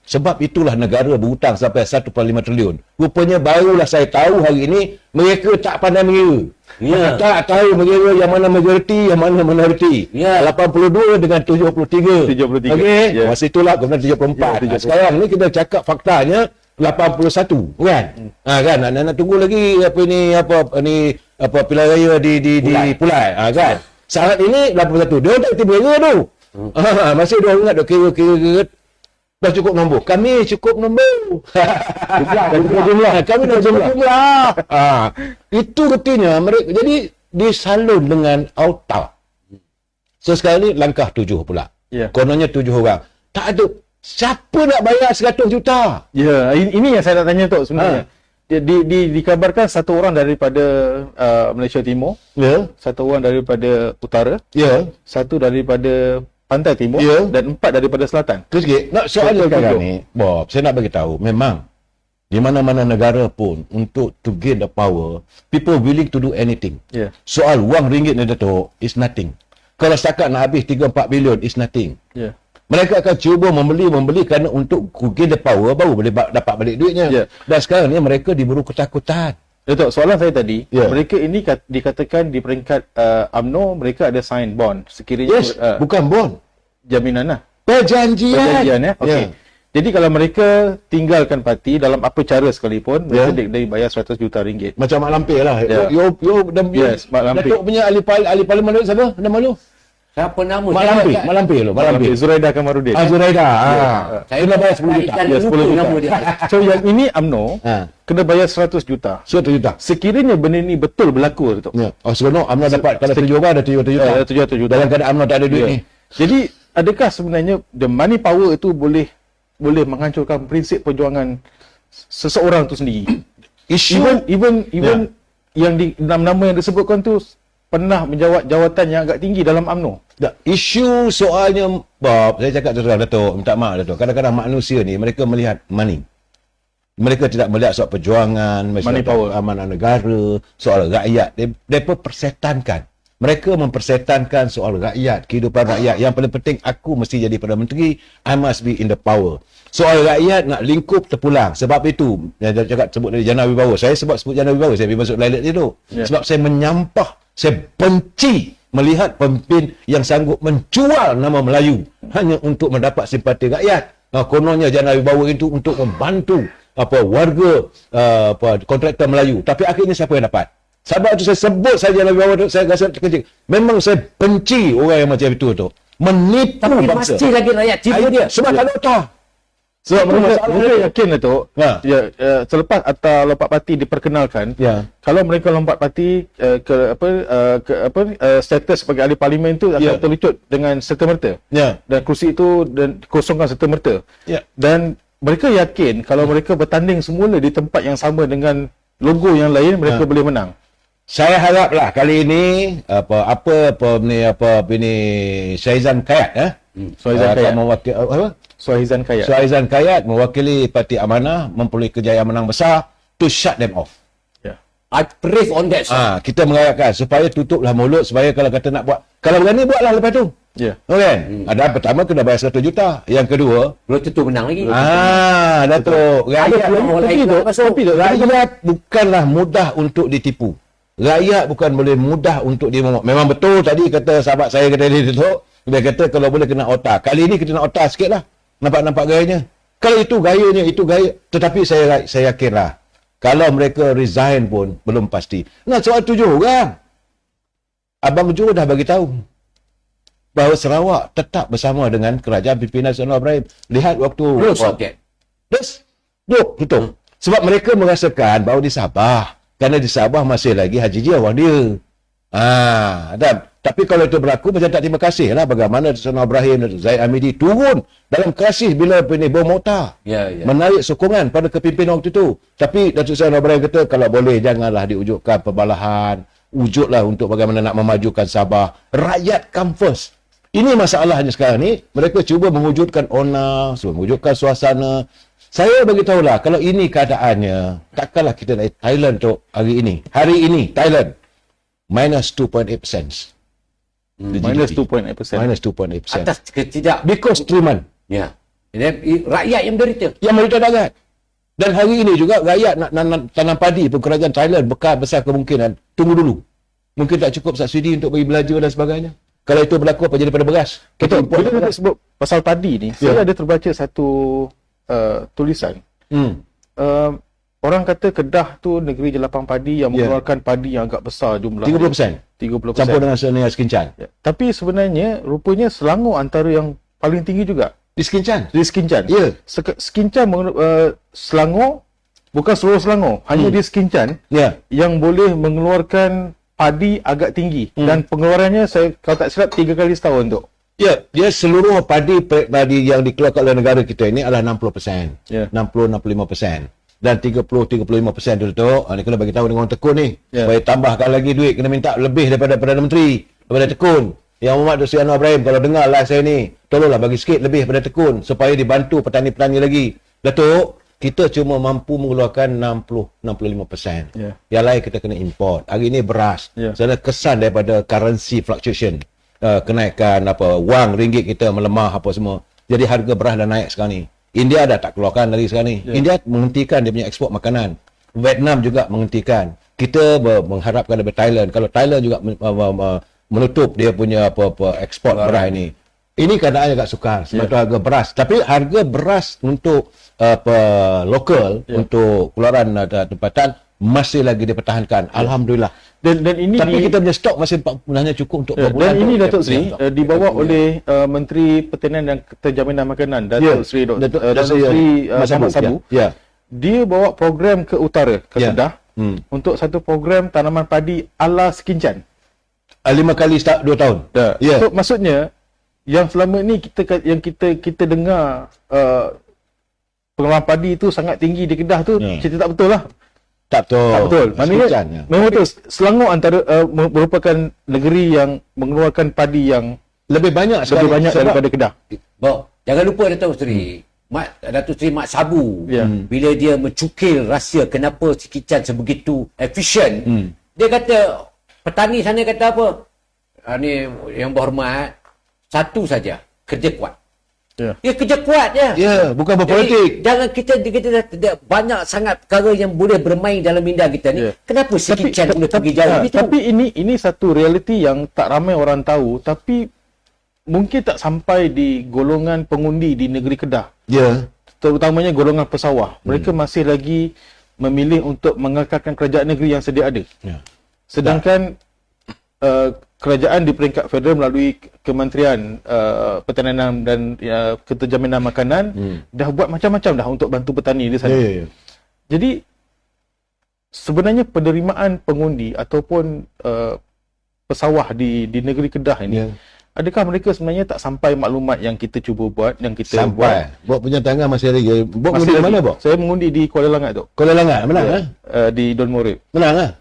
Sebab itulah negara berhutang sampai 1.5 triliun. Rupanya barulah saya tahu hari ini mereka tak pandai mengira. Tak tahu mengira yang mana majoriti, yang mana minoriti. 82 dengan 73. 73. Okey, masa itulah kemudian 74. Sekarang ni kita cakap faktanya 81 kan? Kan nak tunggu lagi apa pilihan raya di Pulai kan? Saat ini 81. Dia tak tiba-tiba tu. Masih dia ingat dok kira dah cukup nombor. Kami cukup nombor. Jumlah. Kami dah jumlah. Itu artinya mereka jadi disalun dengan auta. So sekarang ni langkah 7 pula. Kononnya 7 orang. Tak ada siapa nak bayar 100 juta. Ini yang saya nak tanya Tok sebenarnya. Dikabarkan satu orang daripada Malaysia Timur, satu orang daripada Utara, satu daripada Pantai Timur, dan 4 daripada Selatan. Terus sikit, nak soalan sekarang ni, Bob, saya nak bagi tahu, memang di mana-mana negara pun untuk to gain the power, people willing to do anything. Soal wang ringgit ni Datuk is nothing. Kalau setakat nak habis 3-4 bilion is nothing. Mereka akan cuba membeli kerana untuk gain the power baru boleh dapat balik duitnya. Dan sekarang ni mereka diburu ketakutan. Datuk, soalan saya tadi, mereka ini dikatakan di peringkat UMNO mereka ada sign bond sekiranya bukan bond, jaminan lah. Perjanjian Okey. Jadi kalau mereka tinggalkan parti dalam apa cara sekalipun, mereka dibayar 100 juta ringgit. Macam Mak Lampir lah. Mak Lampir. Datuk punya ahli parlimen tu siapa? Nama lu? Siapa nama? Mak Lampir lu. Mak Lampir. Zuraida Kamarudin. Zuraida. Saya nak bayar 10 juta. 10 juta. So yang ini UMNO kena bayar 100 juta. 100 juta. Sekiranya benda ni betul berlaku, Datuk. Sebenarnya UMNO dapat kalau 7 orang ada 700 juta. 700 juta. Dalam keadaan UMNO tak ada duit ni. Jadi adakah sebenarnya the money power itu boleh menghancurkan prinsip perjuangan seseorang tu sendiri? Even yang di nama yang disebutkan tu pernah menjawat jawatan yang agak tinggi dalam UMNO. Isu soalnya Bob, saya cakap terus Datuk, minta maaf Datuk. Kadang-kadang manusia ni mereka melihat money. Mereka tidak melihat soal perjuangan, money power, amanah negara, soal rakyat. Mereka persetankan. Mereka mempersetankan soal rakyat, kehidupan rakyat. Yang paling penting, aku mesti jadi Perdana Menteri, I must be in the power. Soal rakyat nak lingkup terpulang. Sebab itu, yang cakap sebut dari Jana Wibawa. Saya sebut Jana Wibawa, saya pergi masuk lalat dia tu. Sebab saya menyampah, saya benci melihat pemimpin yang sanggup menjual nama Melayu hanya untuk mendapat simpati rakyat. Kononnya Jana Wibawa itu untuk membantu warga kontraktor Melayu. Tapi akhirnya siapa yang dapat? Sebab itu saya sebut saja Jana Wibawa tu, saya rasa terkencing. Memang saya benci orang yang macam itu tu. Menipu tapi bangsa. pasti lagi rakyat tipu dia. Sebab tak ada. Sebab mereka yakin Datuk, selepas Atta Lompat Parti diperkenalkan, kalau mereka lompat parti status sebagai ahli parlimen itu akan terlucut dengan serta-merta. Dan kursi itu kosongkan serta-merta. Dan mereka yakin kalau mereka bertanding semula di tempat yang sama dengan logo yang lain, mereka boleh menang. Saya haraplah kali ini Syaizan Kayat Suhaizan Kayat mewakili Parti Amanah memperoleh kejayaan menang besar to shut them off. I praise on that. Kita mengharapkan supaya tutuplah mulut, supaya kalau kata nak buat, kalau berani buatlah lepas tu. Kan? Ada pertama kena bayar 100 juta. Yang kedua, belum tentu menang lagi. Datuk, rakyat bukanlah mudah untuk ditipu. Rakyat bukan boleh mudah untuk dimomok. Memang betul tadi kata sahabat saya kata dia Datuk, dia kata kalau boleh kena otak. Kali ni kita nak otak sikitlah. Nampak gayanya. Kalau itu gayanya, itu gaya. Tetapi saya yakinlah, kalau mereka resign pun belum pasti. Nah, soal 7 orang. Abang Jo dah bagi tahu bahawa Sarawak tetap bersama dengan Kerajaan Pimpinan Seri Anwar Ibrahim. Lihat waktu betul. Sebab mereka merasakan bahawa di Sabah, kerana di Sabah masih lagi Haji Jiawang dia. Tapi kalau itu berlaku macam tak terima kasih lah bagaimana Datuk Seri Anwar Ibrahim dan Datuk Zahid Hamidi turun dalam kasih bila ini bom mortar. Ya, ya. Menarik sokongan pada kepimpinan waktu itu. Tapi Datuk Seri Anwar Ibrahim kata kalau boleh janganlah diwujudkan perbalahan, wujudlah untuk bagaimana nak memajukan Sabah. Rakyat come first. Ini masalahnya sekarang ni, mereka cuba mewujudkan cuba mewujudkan suasana. Saya bagi tahulah kalau ini keadaannya, takkanlah kita naik Thailand untuk hari ini. Hari ini Thailand minus 2.8%. Minus 2.8%. Minus 2.8%. Atas ke tidak? Because 3 months. Ya. Dan rakyat yang menderita. Yang mereka darat. Dan hari ini juga rakyat nak tanam padi pun kerajaan Thailand besar kemungkinan tunggu dulu. Mungkin tak cukup subsidi untuk bagi belanja dan sebagainya. Kalau itu berlaku apa jadi pada beras? Kita import Bila kita sebut pasal padi ni, saya ada terbaca satu tulisan. Orang kata Kedah tu negeri jelapang padi yang mengeluarkan padi yang agak besar jumlah. 30%. 30%. Campur dengan Skincan. Ya. Tapi sebenarnya rupanya Selangor antara yang paling tinggi juga. Di Skincan. Di Skincan. Ya. Skincan Selangor bukan seluruh Selangor, hanya di Skincan Ya. yang boleh mengeluarkan padi agak tinggi dan pengeluarannya saya kalau tak silap 3 kali setahun tu. Ya, dia seluruh padi yang dikeluarkan oleh negara kita ini adalah 60%. Ya. 60-65%. Dan 30-35% tu, ni kena bagi tahu dengan orang Tekun ni. Ya. Supaya tambahkan lagi duit, kena minta lebih daripada Perdana Menteri, daripada Tekun. Yang Muhammad Datuk Seri Anwar Ibrahim, kalau dengar live saya ni, tolonglah bagi sikit lebih daripada Tekun, supaya dibantu petani-petani lagi. Datuk, kita cuma mampu mengeluarkan 60-65%. Ya. Yang lain kita kena import. Hari ini beras. Ya. Saya ada kesan daripada currency fluctuation. Kenaikan wang ringgit kita melemah apa semua. Jadi harga beras dah naik sekarang ni. India dah tak keluarkan lagi sekarang ni. India menghentikan dia punya ekspor makanan. Vietnam juga menghentikan. Kita mengharapkan daripada Thailand. Kalau Thailand juga menutup dia punya ekspor beras ini. Ini keadaan agak sukar sebab tu harga beras. Tapi harga beras untuk lokal, untuk keluaran tempatan masih lagi dipertahankan. Alhamdulillah. Dan ini Tapi kita punya stok masih hanya cukup untuk ya, bulan. dan ini Datuk Kita Seri punya stok. dibawa oleh Menteri Pertanian dan Keterjaminan Makanan Datuk Seri Muhammad Sabu. Ya. Dia bawa program ke utara, ke Kedah untuk satu program tanaman padi ala Skincan. 5 kali 2 tahun. Ya. So maksudnya yang selama ni kita dengar pengeluaran padi itu sangat tinggi di Kedah tu cerita tak betul lah. Tak betul. Tak betul. Maknanya Skincan, ya. memang betul. Selangor antara merupakan negeri yang mengeluarkan padi yang Lebih banyak lebih banyak daripada Kedah. Jangan lupa Datuk Seri. Datuk Seri Mat Sabu, bila dia mencukil rahsia kenapa Skincan sebegitu efisien, dia kata, petani sana kata apa? Ni yang berhormat, satu saja, kerja kuat. Dia kerja kuat je. Ya, bukan berpolitik. Jadi, jangan kita dah banyak sangat perkara yang boleh bermain dalam minda kita ni. Kenapa Skincan boleh pergi jauh itu? Tapi ini satu realiti yang tak ramai orang tahu, tapi mungkin tak sampai di golongan pengundi di negeri Kedah. Ya. Terutamanya golongan pesawah. Mereka masih lagi memilih untuk mengekalkan kerajaan negeri yang sedia ada. Ya. Sedangkan kerajaan di peringkat federal melalui Kementerian Pertanian dan Keterjaminan Makanan dah buat macam-macam dah untuk bantu petani di sana. Ya. Jadi sebenarnya penerimaan pengundi ataupun pesawah di negeri Kedah ini, adakah mereka sebenarnya tak sampai maklumat yang kita cuba buat, yang kita buat? Buat punya tangan masih ada lagi. Buat mengundi di mana, Bok? Saya mengundi di Kuala Langat tu. Kuala Langat, menang Di Don Morit. Menang lah.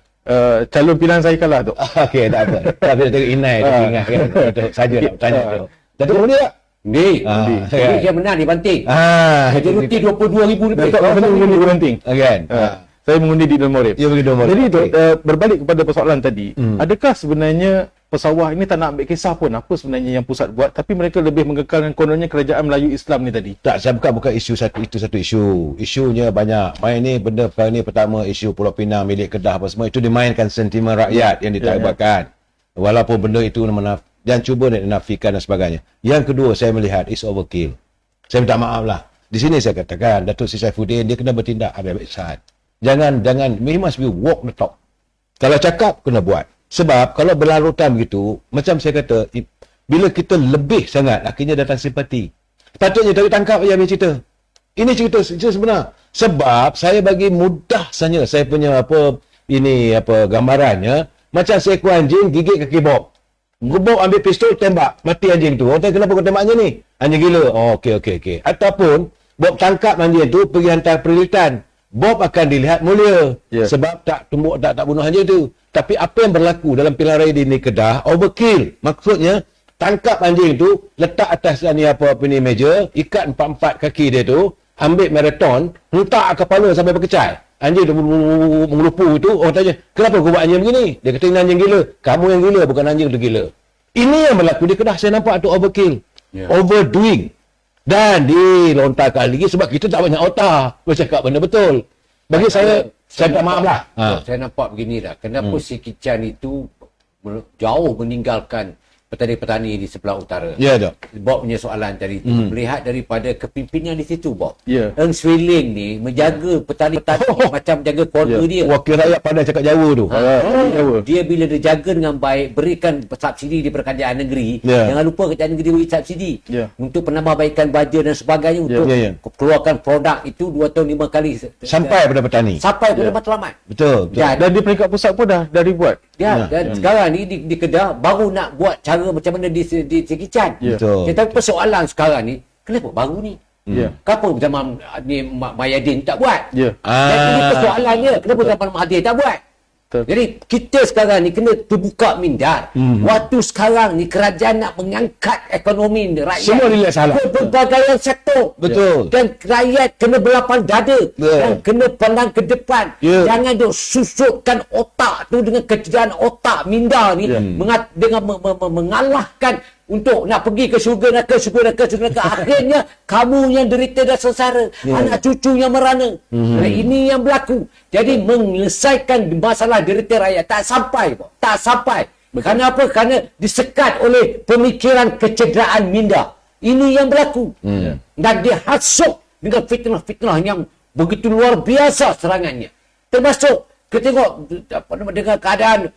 Calon pilihan saya kalah tu. Okey, tak apa. Tapi nak tengok Inai tu ingat kan. Itu saja nak tanya tu. Datuk mengundi tak? Ni, jadi dia menang di banting. Kerja ruti 22,000 lebih. Datuk Abang mengundi di Banting. Kan? Saya mengundi di Don Morit. Ya bagi nombor. Jadi tu, berbalik kepada persoalan tadi, adakah sebenarnya pesawah ini tak nak ambil kisah pun apa sebenarnya yang pusat buat, tapi mereka lebih mengekalkan kononnya kerajaan Melayu Islam ni tadi? Tak, saya bukan isu satu isu. Isunya banyak. Main ni benda perkara ni pertama isu Pulau Pinang milik Kedah apa semua itu dimainkan sentimen rakyat yang ditakbarkan. Walaupun benda itu dan cuba nak dinafikan dan sebagainya. Yang kedua saya melihat is overkill. Saya minta maaf lah. Di sini saya katakan Datuk Seri Saifuddin dia kena bertindak habis-habis saat. Jangan he must be walk the talk. Kalau cakap kena buat. Sebab kalau berlarutan begitu, macam saya kata, bila kita lebih sangat, akhirnya datang simpati. Patutnya tak tangkap aja punya cerita. Ini cerita sebenar. Sebab saya bagi mudah saja saya punya gambarannya, macam seekor anjing gigit kaki Bob. Bob ambil pistol, tembak. Mati anjing tu. Orang tanya, kenapa kau tembak anjing ni? Anjing gila. Oh, okey. Ataupun, Bob tangkap anjing tu, pergi hantar perilitan. Bob akan dilihat mulia. Sebab tak bunuh anjing tu. Tapi apa yang berlaku dalam pilihan raya di Kedah, overkill. Maksudnya, tangkap anjing tu, letak atas ni meja, ikat 4 kaki dia tu, ambil maraton, letak kepala sampai berkecai. Anjing tu mengelupu tu, orang tanya, kenapa kau buat anjing begini? Dia kata, ini anjing gila. Kamu yang gila, bukan anjing tu gila. Ini yang berlaku di Kedah. Saya nampak tu overkill. Overdoing. Dan dilontarkan lagi sebab kita tak banyak otak. Bercakap benda betul. Bagi saya tak maaf lah. Saya nampak begini dah. Kenapa si Kican itu jauh meninggalkan petani-petani di sebelah utara. Ya, Dok. Bob punya soalan tadi itu melihat daripada kepimpinan di situ, Bob. Ya. Eng Swee Ling ni menjaga petani-petani macam jaga keluarga dia. Wakil rakyat pandai cakap Jawa tu. Jawa. Dia bila dia jaga dengan baik, berikan subsidi daripada kerajaan negeri. Ya. Jangan lupa kerajaan negeri beri subsidi Ya. untuk penambahbaikan baja dan sebagainya untuk Ya. keluarkan produk itu 2 tahun 5 kali Sampai pada petani. sampai pada matlamat. Betul. Dan Dan di peringkat pusat pun dah dibuat. dan sekarang ni di Kedah baru nak buat cara macam mana di Sekican. Ya. Betul. Tetapi persoalan sekarang ni, kenapa baru ni? Ya. Kenapa zaman ni Mayadin tak buat? Ya. Dan ini persoalannya, kenapa zaman Mahathir tak buat? Betul. Jadi kita sekarang ni kena terbuka minda. Waktu sekarang ni kerajaan nak mengangkat ekonomi rakyat. Semua dilihat salah. Pelbagai sektor. Betul. Dan rakyat kena berlapang dada. Dan kena pandang ke depan. Ya. Jangan duk susutkan otak tu dengan kecederaan otak minda ni. Dengan mengalahkan untuk nak pergi ke syurga neraka. Akhirnya kamu yang derita dan sengsara. Anak cucu yang merana. Ini yang berlaku. Jadi menyelesaikan masalah derita rakyat tak sampai. Tak sampai. Kerana apa? Kerana disekat oleh pemikiran kecederaan minda. Ini yang berlaku. Dan dihasuk dengan fitnah-fitnah yang begitu luar biasa serangannya. Termasuk kita tengok dengan keadaan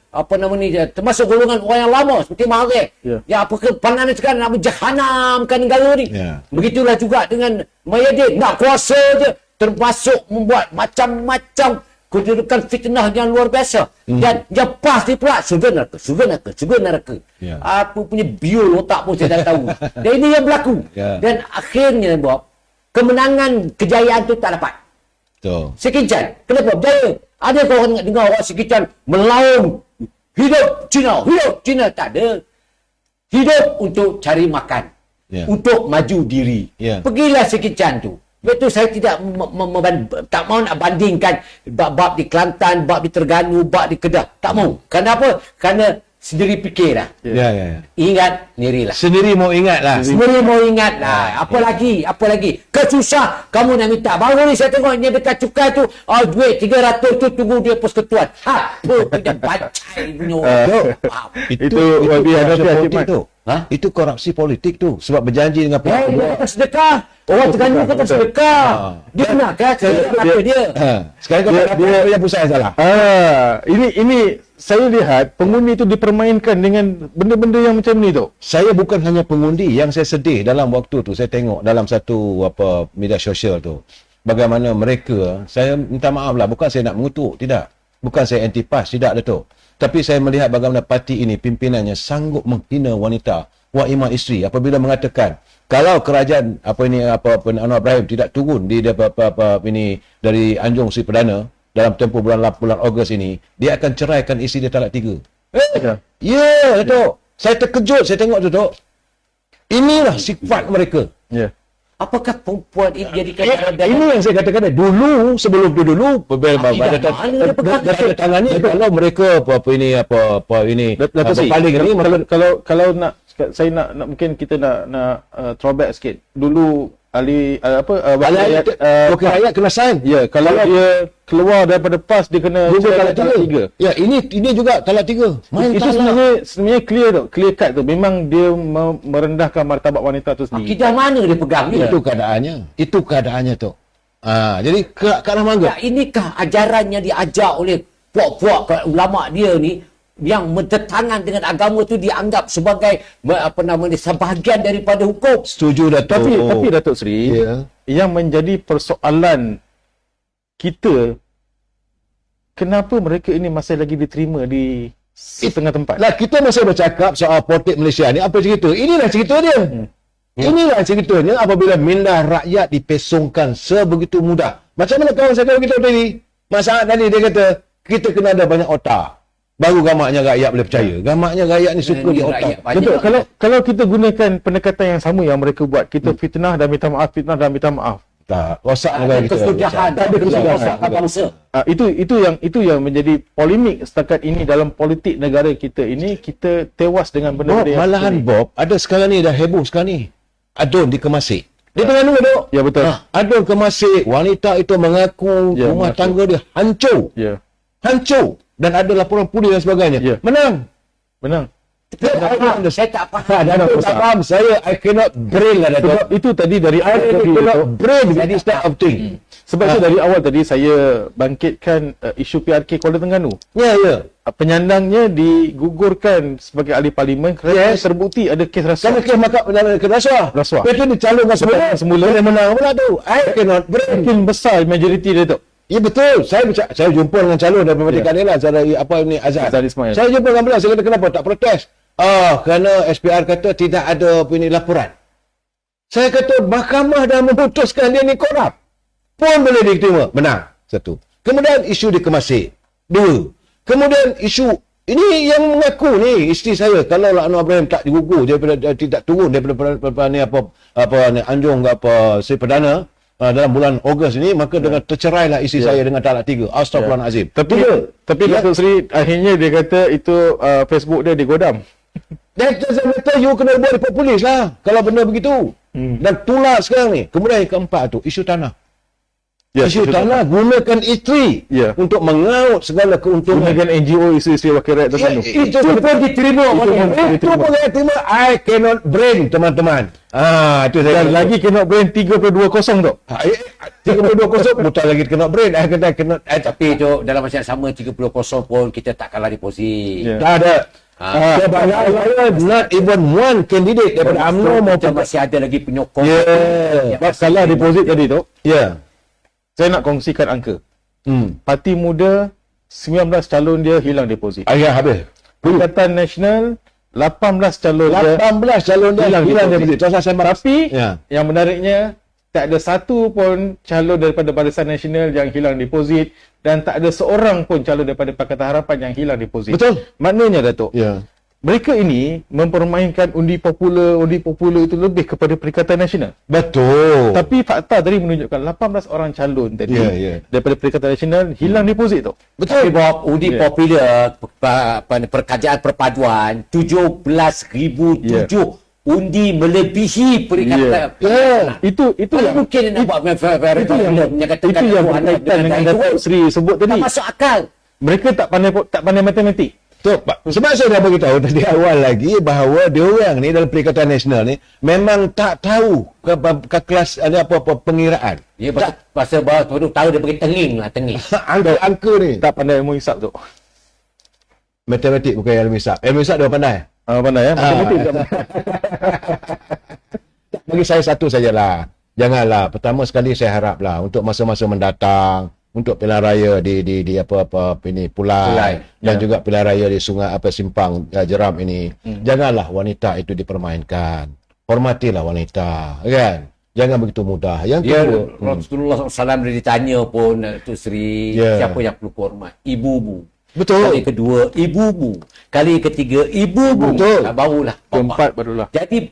termasuk golongan orang yang lama seperti Mahathir. Ya, apakah pandangan sekarang nak menjahanamkan negara ni. Begitulah juga dengan Mayadin, nak kuasa je, termasuk membuat macam-macam kedudukan fitnah yang luar biasa. Dan yang pasti pula surga neraka. Apa punya biol otak pun saya dah tahu. Dan ini yang berlaku. Dan akhirnya Bob, kemenangan kejayaan tu tak dapat. Betul. Sekican. Kenapa berjaya? Ada kau orang dengar orang Sekican melaung hidup Cina? Tak ada. Hidup untuk cari makan. Untuk maju diri. Pergilah Sekican tu. Betul, saya tidak tak mau nak bandingkan bab di Kelantan, bab di Terengganu, bab di Kedah. Tak mau. Kenapa? Kerana sendiri fikir dah. Ya. Ingat dirilah. Sendiri mau ingat lah. Sendiri mau ingat lah. Apa lagi? Kesusah kamu nak minta. Baru ni saya tengok ni dekat cukai tu, duit 300 tu tunggu dia persekutuan. Apa punya bacai punya orang. Itu Hadafi politik Mat. tu. Itu korupsi politik tu. Sebab berjanji dengan pihak Dia kata sedekah. Orang Terengganu kata sedekah. Dia nak kata dia. Sekarang kau dia yang pusat yang salah. Ini saya lihat pengundi itu dipermainkan dengan benda-benda yang macam ni tu. Saya bukan hanya pengundi, yang saya sedih dalam waktu tu saya tengok dalam satu media sosial tu. Bagaimana mereka, saya minta maaf lah, bukan saya nak mengutuk, tidak. Bukan saya anti-PAS, tidak Dato'. Tapi saya melihat bagaimana parti ini pimpinannya sanggup menghina wanita, waimah isteri apabila mengatakan kalau kerajaan Anwar Ibrahim tidak turun di dari Anjung Sri Perdana dalam tempoh bulan Ogos ini, dia akan ceraikan isteri dia talak 3. Ya, Dato'. Saya terkejut saya tengok tu, Dato'. Inilah sifat mereka. Ya. Apakah perempuan ini jadikan Ini yang saya katakan dulu, sebelum tu dulu ada tangannya kalau mereka paling ini Kalau nak saya nak mungkin kita nak throwback sikit. Dulu Wakil rakyat kena sign. Ya, kalau dia keluar daripada PAS dia kena talak 3. Ya, ini juga talak 3. Itu sebenarnya clear cut tu. Memang dia merendahkan martabat wanita tu sendiri. Akidah mana dia pegang ni? Itu keadaannya tu. Jadi kerana mangga. Inikah ajaran yang diajar oleh puak-puak ulama dia ni yang bertentangan dengan agama tu dianggap sebagai sebahagian daripada hukum. Setuju, Dato'. Tapi Datuk Seri, yang menjadi persoalan kita, kenapa mereka ini masih lagi diterima di setengah tempat. Lah kita masih bercakap soal politik Malaysia ni, apa cerita? Inilah cerita dia. Inilah ceritanya apabila minda rakyat dipesongkan sebegitu mudah. Macam mana kawan saya kita tadi? Masalah tadi dia kata kita kena ada banyak otak. Baru gamaknya rakyat boleh percaya. Gamaknya rakyat ni suka di otak. Betul. Kalau kita gunakan pendekatan yang sama yang mereka buat, kita fitnah dan minta maaf, fitnah dan minta maaf. Tak, rosak negara kita. Kesudahan, tak ada kesudahan bangsa. Itu yang menjadi polemik setakat ini dalam politik negara kita ini. Kita tewas dengan Bob, benda-benda yang malahan seperti ini. Bob, ada sekarang ni dah heboh sekarang ni. Adun di Kemasik. Dia Terengganu duk. Ya, betul. Adun Kemasik, wanita itu mengaku Ya, rumah mengaku. tangga dia hancur. Ya, Hancur. Dan ada laporan polis dan sebagainya. Ya. Menang. menang. Saya tak faham. Datuk tak faham. Saya, I cannot brain lah Datuk. Sebab itu tadi dari awal I tadi, cannot Datuk. brain with this type of thing. Sebab itu dari awal tadi saya bangkitkan isu PRK Kuala Terengganu. Ya, ya. Penyandangnya digugurkan sebagai ahli parlimen kerana Yes. terbukti ada kes Kan rasuah. kes makap ke rasuah. Rasuah. Lepas tu dicalonkan semula. Semula. Dia menang pula tu. I cannot brain. Mungkin besar majoriti dia tu. Ya betul. Saya jumpa dengan calon daripada Parti Keadilan saudara apa ni Azhar. Azhar Ismail. Saya jumpa dengan beliau, saya kata kenapa tak protes? Kerana SPR kata tidak ada apa ni laporan. Saya kata mahkamah dah memutuskan dia ni korup. Pun boleh diterima. Menang. Satu. Kemudian isu di Kemasik. Dua. Kemudian isu ini yang mengaku ni isteri saya kalau Anwar Ibrahim tak digugur daripada tidak turun daripada ni apa ni Anjung ke apa Seri Perdana dalam bulan Ogos ini, maka dengan tercerailah isteri saya dengan talak 3. Astaghfirullahalazim. Tapi Datuk Seri akhirnya dia kata itu Facebook dia digodam. Dan saya kata you kena buat report polis lah kalau benda begitu. Dan tular sekarang ni. Kemudian yang keempat tu isu tanah. Isu tanah gunakan isteri Ya. untuk mengaut segala keuntungan. Gunakan NGO isu-isu wakil rakyat Terengganu. Itu pun diterima. Itu pun diterima. I cannot brain teman-teman. Itu saya Dan lagi kena brain 3.20 tu. 320 buta lagi cannot brain. I cannot. Tapi tu dalam masa yang sama 30-0 pun kita tak kalah di posisi. Ya. Tak ada. Sebenarnya not even one candidate daripada UMNO Kita maupun masih ada lagi penyokong. Ya. Kalah deposit tadi tu. Ya. Saya nak kongsikan angka. Parti Muda 19 calon dia hilang deposit. Ayah habis. Perikatan Nasional 18 calon dia 18 calon dia hilang deposit. Tuan saya marah. Tapi Ya. yang menariknya tak ada satu pun calon daripada Barisan Nasional yang hilang deposit dan tak ada seorang pun calon daripada Pakatan Harapan yang hilang deposit. Betul. Maknanya Datuk, Ya. mereka ini mempermainkan undi popular itu lebih kepada Perikatan Nasional. Betul. Tapi fakta tadi menunjukkan 18 orang calon tadi Ya, ya. daripada Perikatan Nasional hilang deposit tu. Tapi Bob, undi Ya. popular perkajaan perpaduan 17,007 undi melebihi perikatan. Ya. Itu Mana yang mungkin dia nak buat referendum menyatakan itu yang berkaitan dengan Datuk Seri sebut tak tadi. masuk akal. Mereka tak pandai matematik. Betul. Sebab saya dah beritahu tadi awal lagi bahawa diorang ni dalam Perikatan Nasional ni memang tak tahu ke kelas ada apa-apa pengiraan. Dia pasal baru tahu dia pergi tenging lah, tenging. Angka ni. Tak pandai ilmu hisap tu. Matematik bukan ilmu hisap. Ilmu hisap dia pandai. Pandai ya. Matematik tak pandai. Bagi saya satu sajalah. Janganlah. Pertama sekali saya haraplah untuk masa-masa mendatang, untuk pilihan raya di apa-apa ini Pulai dan Ya. juga pilihan raya di Sungai Simpang Jeram ini, janganlah wanita itu dipermainkan. Hormatilah wanita, kan? Jangan begitu mudah. Yang Dia kedua, Rasulullah SAW dia ditanya pun Datuk Seri, Ya. siapa yang perlu hormat? Ibumu. betul. Kali kedua, ibumu. Kali ketiga, ibumu. Betul. Barulah bapa. Keempat barulah. Jadi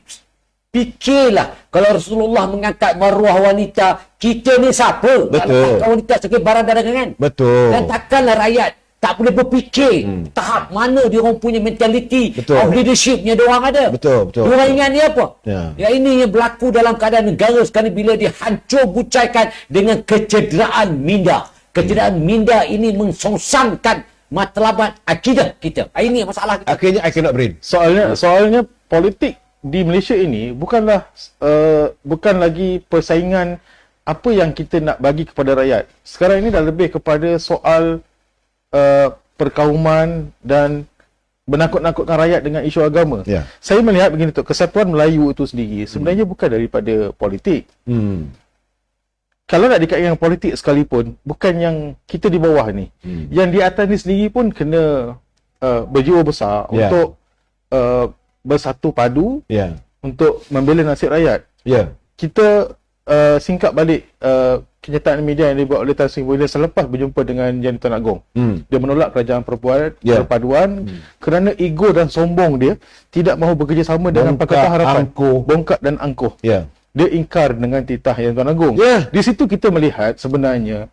fikirlah kalau Rasulullah mengangkat maruah wanita, kita ni siapa? Betul. Kalau wanita sebagai barang dagangan. Betul. Dan takkanlah rakyat tak boleh berfikir tahap mana dia orang punya mentality Betul. of leadershipnya dia orang ada. Betul, betul. Dia orang ingat ni apa? Ya. Ya ini yang berlaku dalam keadaan negara sekarang bila dihancur bucaikan dengan kecederaan minda. Kecederaan minda ini mengsongsamkan matlamat akidah kita. Ini masalah kita. Akhirnya I cannot brain. Soalnya politik di Malaysia ini bukan lagi persaingan apa yang kita nak bagi kepada rakyat. Sekarang ini dah lebih kepada soal perkauman dan menakut-nakutkan rakyat dengan isu agama. Ya. Saya melihat begini tu, Kesatuan Melayu itu sendiri sebenarnya bukan daripada politik. Kalau nak dikaitkan dengan politik sekalipun, bukan yang kita di bawah ni. Yang di atas ni sendiri pun kena berjiwa besar Ya. untuk bersatu padu Ya. untuk membela nasib rakyat. Ya. Kita singkap balik kenyataan media yang dibuat oleh Tan Sri Muhyiddin selepas berjumpa dengan Yang di-Tuan Agong. Dia menolak kerajaan perpaduan kerana ego dan sombong dia tidak mahu bekerjasama dengan Bongkak, Pakatan Harapan. angkuh. Bongkak dan angkuh. Ya. Dia ingkar dengan titah Yang di-Tuan Agong. Ya. Di situ kita melihat sebenarnya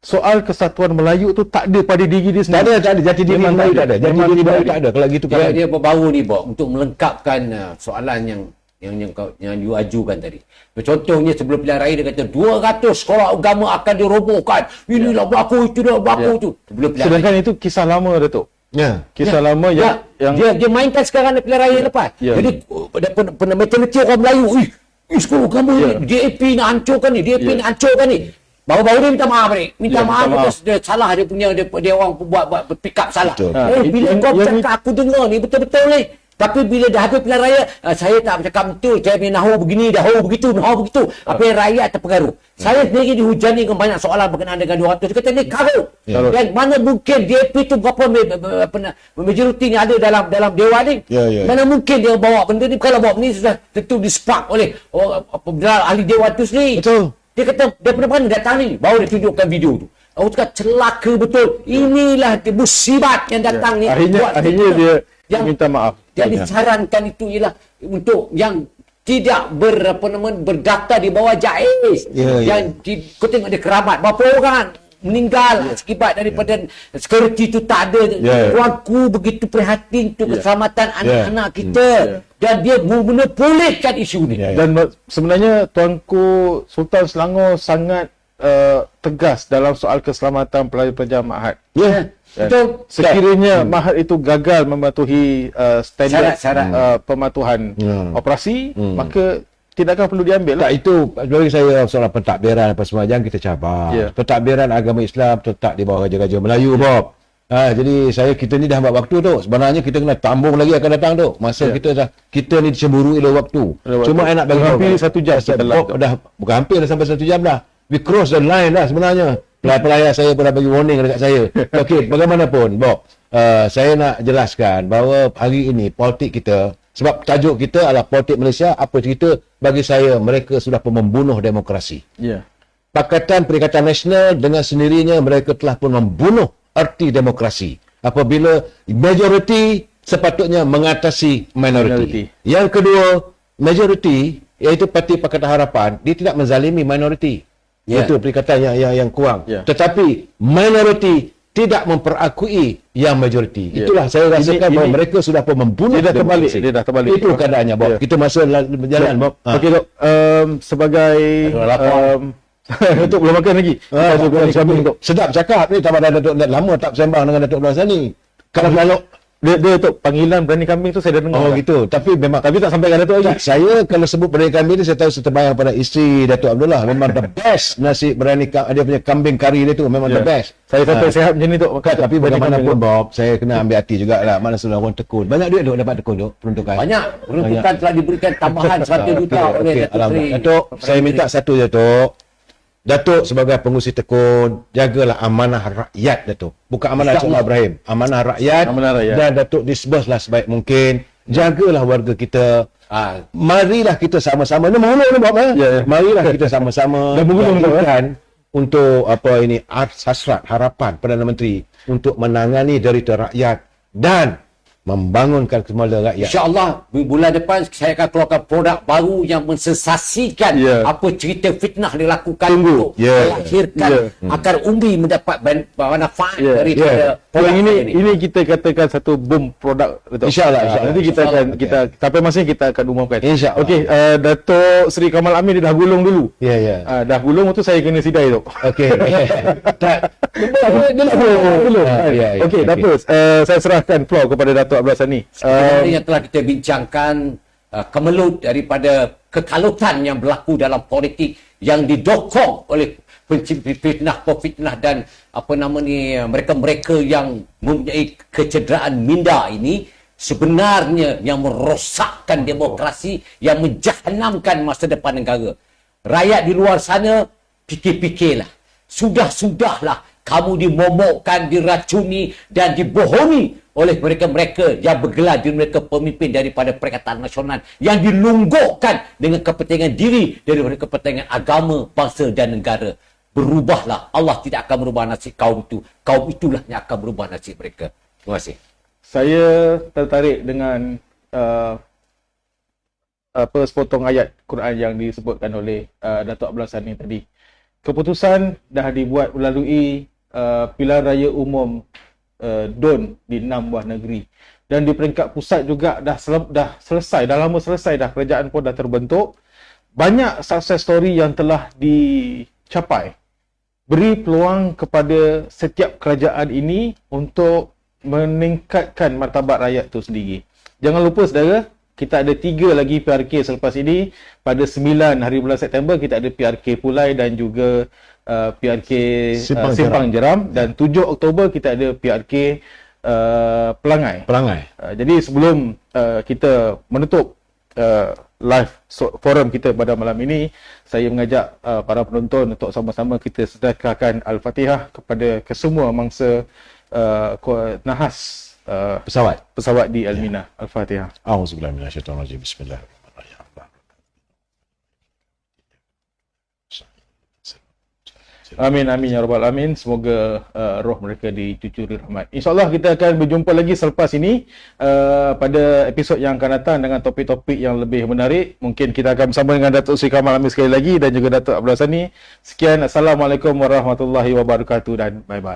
soal kesatuan Melayu tu tak ada pada diri dia Tak sendiri. ada, jati diri Memang Melayu tak tak ada. ada. Jati Memang diri tidak Melayu ada. tak ada. Kalau gitu Dia, kan. dia berbau ni, Bob, untuk melengkapkan soalan yang you ajukan tadi. Contohnya sebelum pilihan raya dia kata 200 sekolah agama akan dirobohkan. Inilah berlaku, itu dah berlaku tu. Sebelum pilihan raya. Sedangkan itu kisah lama, Datuk. Ya. Kisah lama yang Dia mainkan sekarang pilihan raya lepas. Ya. Jadi pernah menteliti orang Melayu, sekolah agama ni DAP nak hancurkan ni, DAP nak hancurkan ni. Baru-baru ni minta maaf ni. Minta maaf because dia salah, dia punya dia orang buat pick up salah. Betul. Bila kau cakap aku dengar ni betul-betul ni. Tapi bila dah habis pilihan raya, saya tak bercakap betul. Saya punya nahu begini, nahu begitu. Apa yang rakyat terpengaruh. Saya sendiri dihujani dengan banyak soalan berkenaan dengan 200. Dia kata ni karut. Dan mana mungkin DAP tu berapa majoriti ni ada dalam dewan ni. Mana mungkin dia bawa benda ni. Kalau bawa benda ni sudah tentu dispark oleh ahli dewan tu sendiri. Betul. Dia kata daripada mana datang ni. Baru dia tunjukkan video tu. Aku cakap celaka betul. Inilah musibat yang datang ni. Akhirnya dia minta maaf. Jadi sarankan itu ialah untuk yang tidak berdaftar di bawah JAIS. Yang kau tengok dia kerabat. Berapa orang meninggal akibat daripada security itu tak ada. Tuanku begitu prihatin untuk keselamatan anak-anak kita. Dan dia benar-benar pulihkan isu ni. Dan sebenarnya Tuanku Sultan Selangor sangat tegas dalam soal keselamatan pelajar-pelajar Ma'had. Betul. Sekiranya Ma'had itu gagal mematuhi standard Syarat-syarat. pematuhan operasi, maka tidakkah perlu diambil lah. Tak, itu bagi saya soal pentadbiran apa semua, jangan kita cabar. Pentadbiran agama Islam tetap di bawah Raja-Raja Melayu, Bob. Jadi kita ni dah ambil waktu tu. Sebenarnya kita kena tambung lagi akan datang tu. Masa kita ni dicemburui oleh waktu. Cuma saya nak bagi hampir 1 jam dah bukan hampir dah sampai 1 jam dah. We cross the line dah sebenarnya. Pelayar saya pun dah bagi warning dekat saya. Okey, bagaimanapun, Bob, saya nak jelaskan bahawa hari ini politik kita, sebab tajuk kita adalah politik Malaysia, apa cerita, bagi saya mereka sudah pun membunuh demokrasi. Pakatan Perikatan Nasional dengan sendirinya mereka telah pun membunuh arti demokrasi. Apabila majoriti sepatutnya mengatasi minoriti. Yang kedua, majoriti iaitu Parti Pakatan Harapan, dia tidak menzalimi minoriti. Itu perikatan yang kurang. Tetapi minoriti tidak memperakui yang majoriti. Itulah saya rasakan bahawa mereka sudah pun membunuh demokrasi. Dia dah terbalik. Itu keadaannya, Bob. Kita masuk berjalan, Bob. Okey, Dok. Sebagai Datuk belum makan lagi. Sedap cakap ni, tak ada Datuk lama tak bersembang dengan Datuk Abdullah Sani. Kalau dia tu panggilan berani kambing tu saya dah dengar. Gitu. Tapi tak sampai ke Datuk lagi. Saya kalau sebut berani kambing ni, saya tahu saya terbayang pada isteri Datuk Abdullah. Memang the best nasi berani, dia punya kambing kari dia tu memang the best. Saya sampai sihat macam ni tu. Tapi bagaimanapun, Bob, saya kena ambil hati jugalah. Mana sudah orang tekun. Banyak duit Dok dapat tekun, Dok, peruntukan. Banyak. Peruntukan telah diberikan tambahan 100 juta oleh Datuk Seri. Datuk, saya minta satu je, Datuk. Datuk sebagai pengurusi tekun, jagalah amanah rakyat, Datuk. Bukan amanah Cik Ibrahim. Amanah rakyat. Dan Datuk disburslah sebaik mungkin. Jagalah warga kita. Marilah kita sama-sama. Ini mengulang ni, Bob. Marilah kita sama-sama. Dan mengulang untuk hasrat, harapan Perdana Menteri untuk menangani derita rakyat dan membangunkan semula rakyat. InsyaAllah bulan depan saya akan keluarkan produk baru yang mensensasikan apa cerita fitnah dilakukan untuk melahirkan akar umbi mendapat manfaat daripada produk ini kita katakan satu boom produk. InsyaAllah. Nanti kita akan sampai masa kita akan umumkan. InsyaAllah. Okey, Datuk Seri Kamal Amin dia dah gulung dulu. Dah gulung tu saya kena sidai tu. Okey. Okey, Datuk, saya serahkan floor kepada Datuk Abdullah Sani. Yang telah kita bincangkan kemelut daripada kekalutan yang berlaku dalam politik yang didokong oleh fitnah dan mereka-mereka yang mempunyai kecederaan minda ini, sebenarnya yang merosakkan demokrasi, yang menjahanamkan masa depan negara. Rakyat di luar sana fikir-fikirlah. Sudahlah kamu dimomokkan, diracuni dan dibohongi oleh mereka-mereka yang bergelar diri mereka pemimpin daripada Perikatan Nasional yang dilunggukkan dengan kepentingan diri daripada kepentingan agama, bangsa dan negara. Berubahlah. Allah tidak akan merubah nasib kaum itu. Kaum itulah yang akan merubah nasib mereka. Terima kasih. Saya tertarik dengan sepotong ayat Quran yang disebutkan oleh Datuk Abdullah Sani tadi. Keputusan dah dibuat melalui pilihan raya umum DUN di 6 buah negeri. Dan di peringkat pusat juga dah selesai, dah lama selesai dah, kerajaan pun dah terbentuk. Banyak success story yang telah dicapai. Beri peluang kepada setiap kerajaan ini untuk meningkatkan martabat rakyat itu sendiri. Jangan lupa saudara, kita ada 3 lagi PRK selepas ini. Pada 9 hari bulan September kita ada PRK Pulai dan juga PRK Simpang Jeram. Dan 7 Oktober kita ada PRK Pelangai. Jadi sebelum kita menutup live forum kita pada malam ini, saya mengajak para penonton untuk sama-sama kita sedekahkan Al-Fatihah kepada kesemua mangsa nahas pesawat di Almina. Al-Fatihah. A'udzubillahi minasyaitonirrajim. Bismillahirrahmanirrahim. Amin amin ya rabbal alamin. Semoga roh mereka dicucuri rahmat. InsyaAllah kita akan berjumpa lagi selepas ini pada episod yang akan datang dengan topik-topik yang lebih menarik. Mungkin kita akan bersama dengan Datuk Sri Kamal Amir sekali lagi dan juga Datuk Abdullah Sani. Sekian, Assalamualaikum warahmatullahi wabarakatuh dan bye-bye.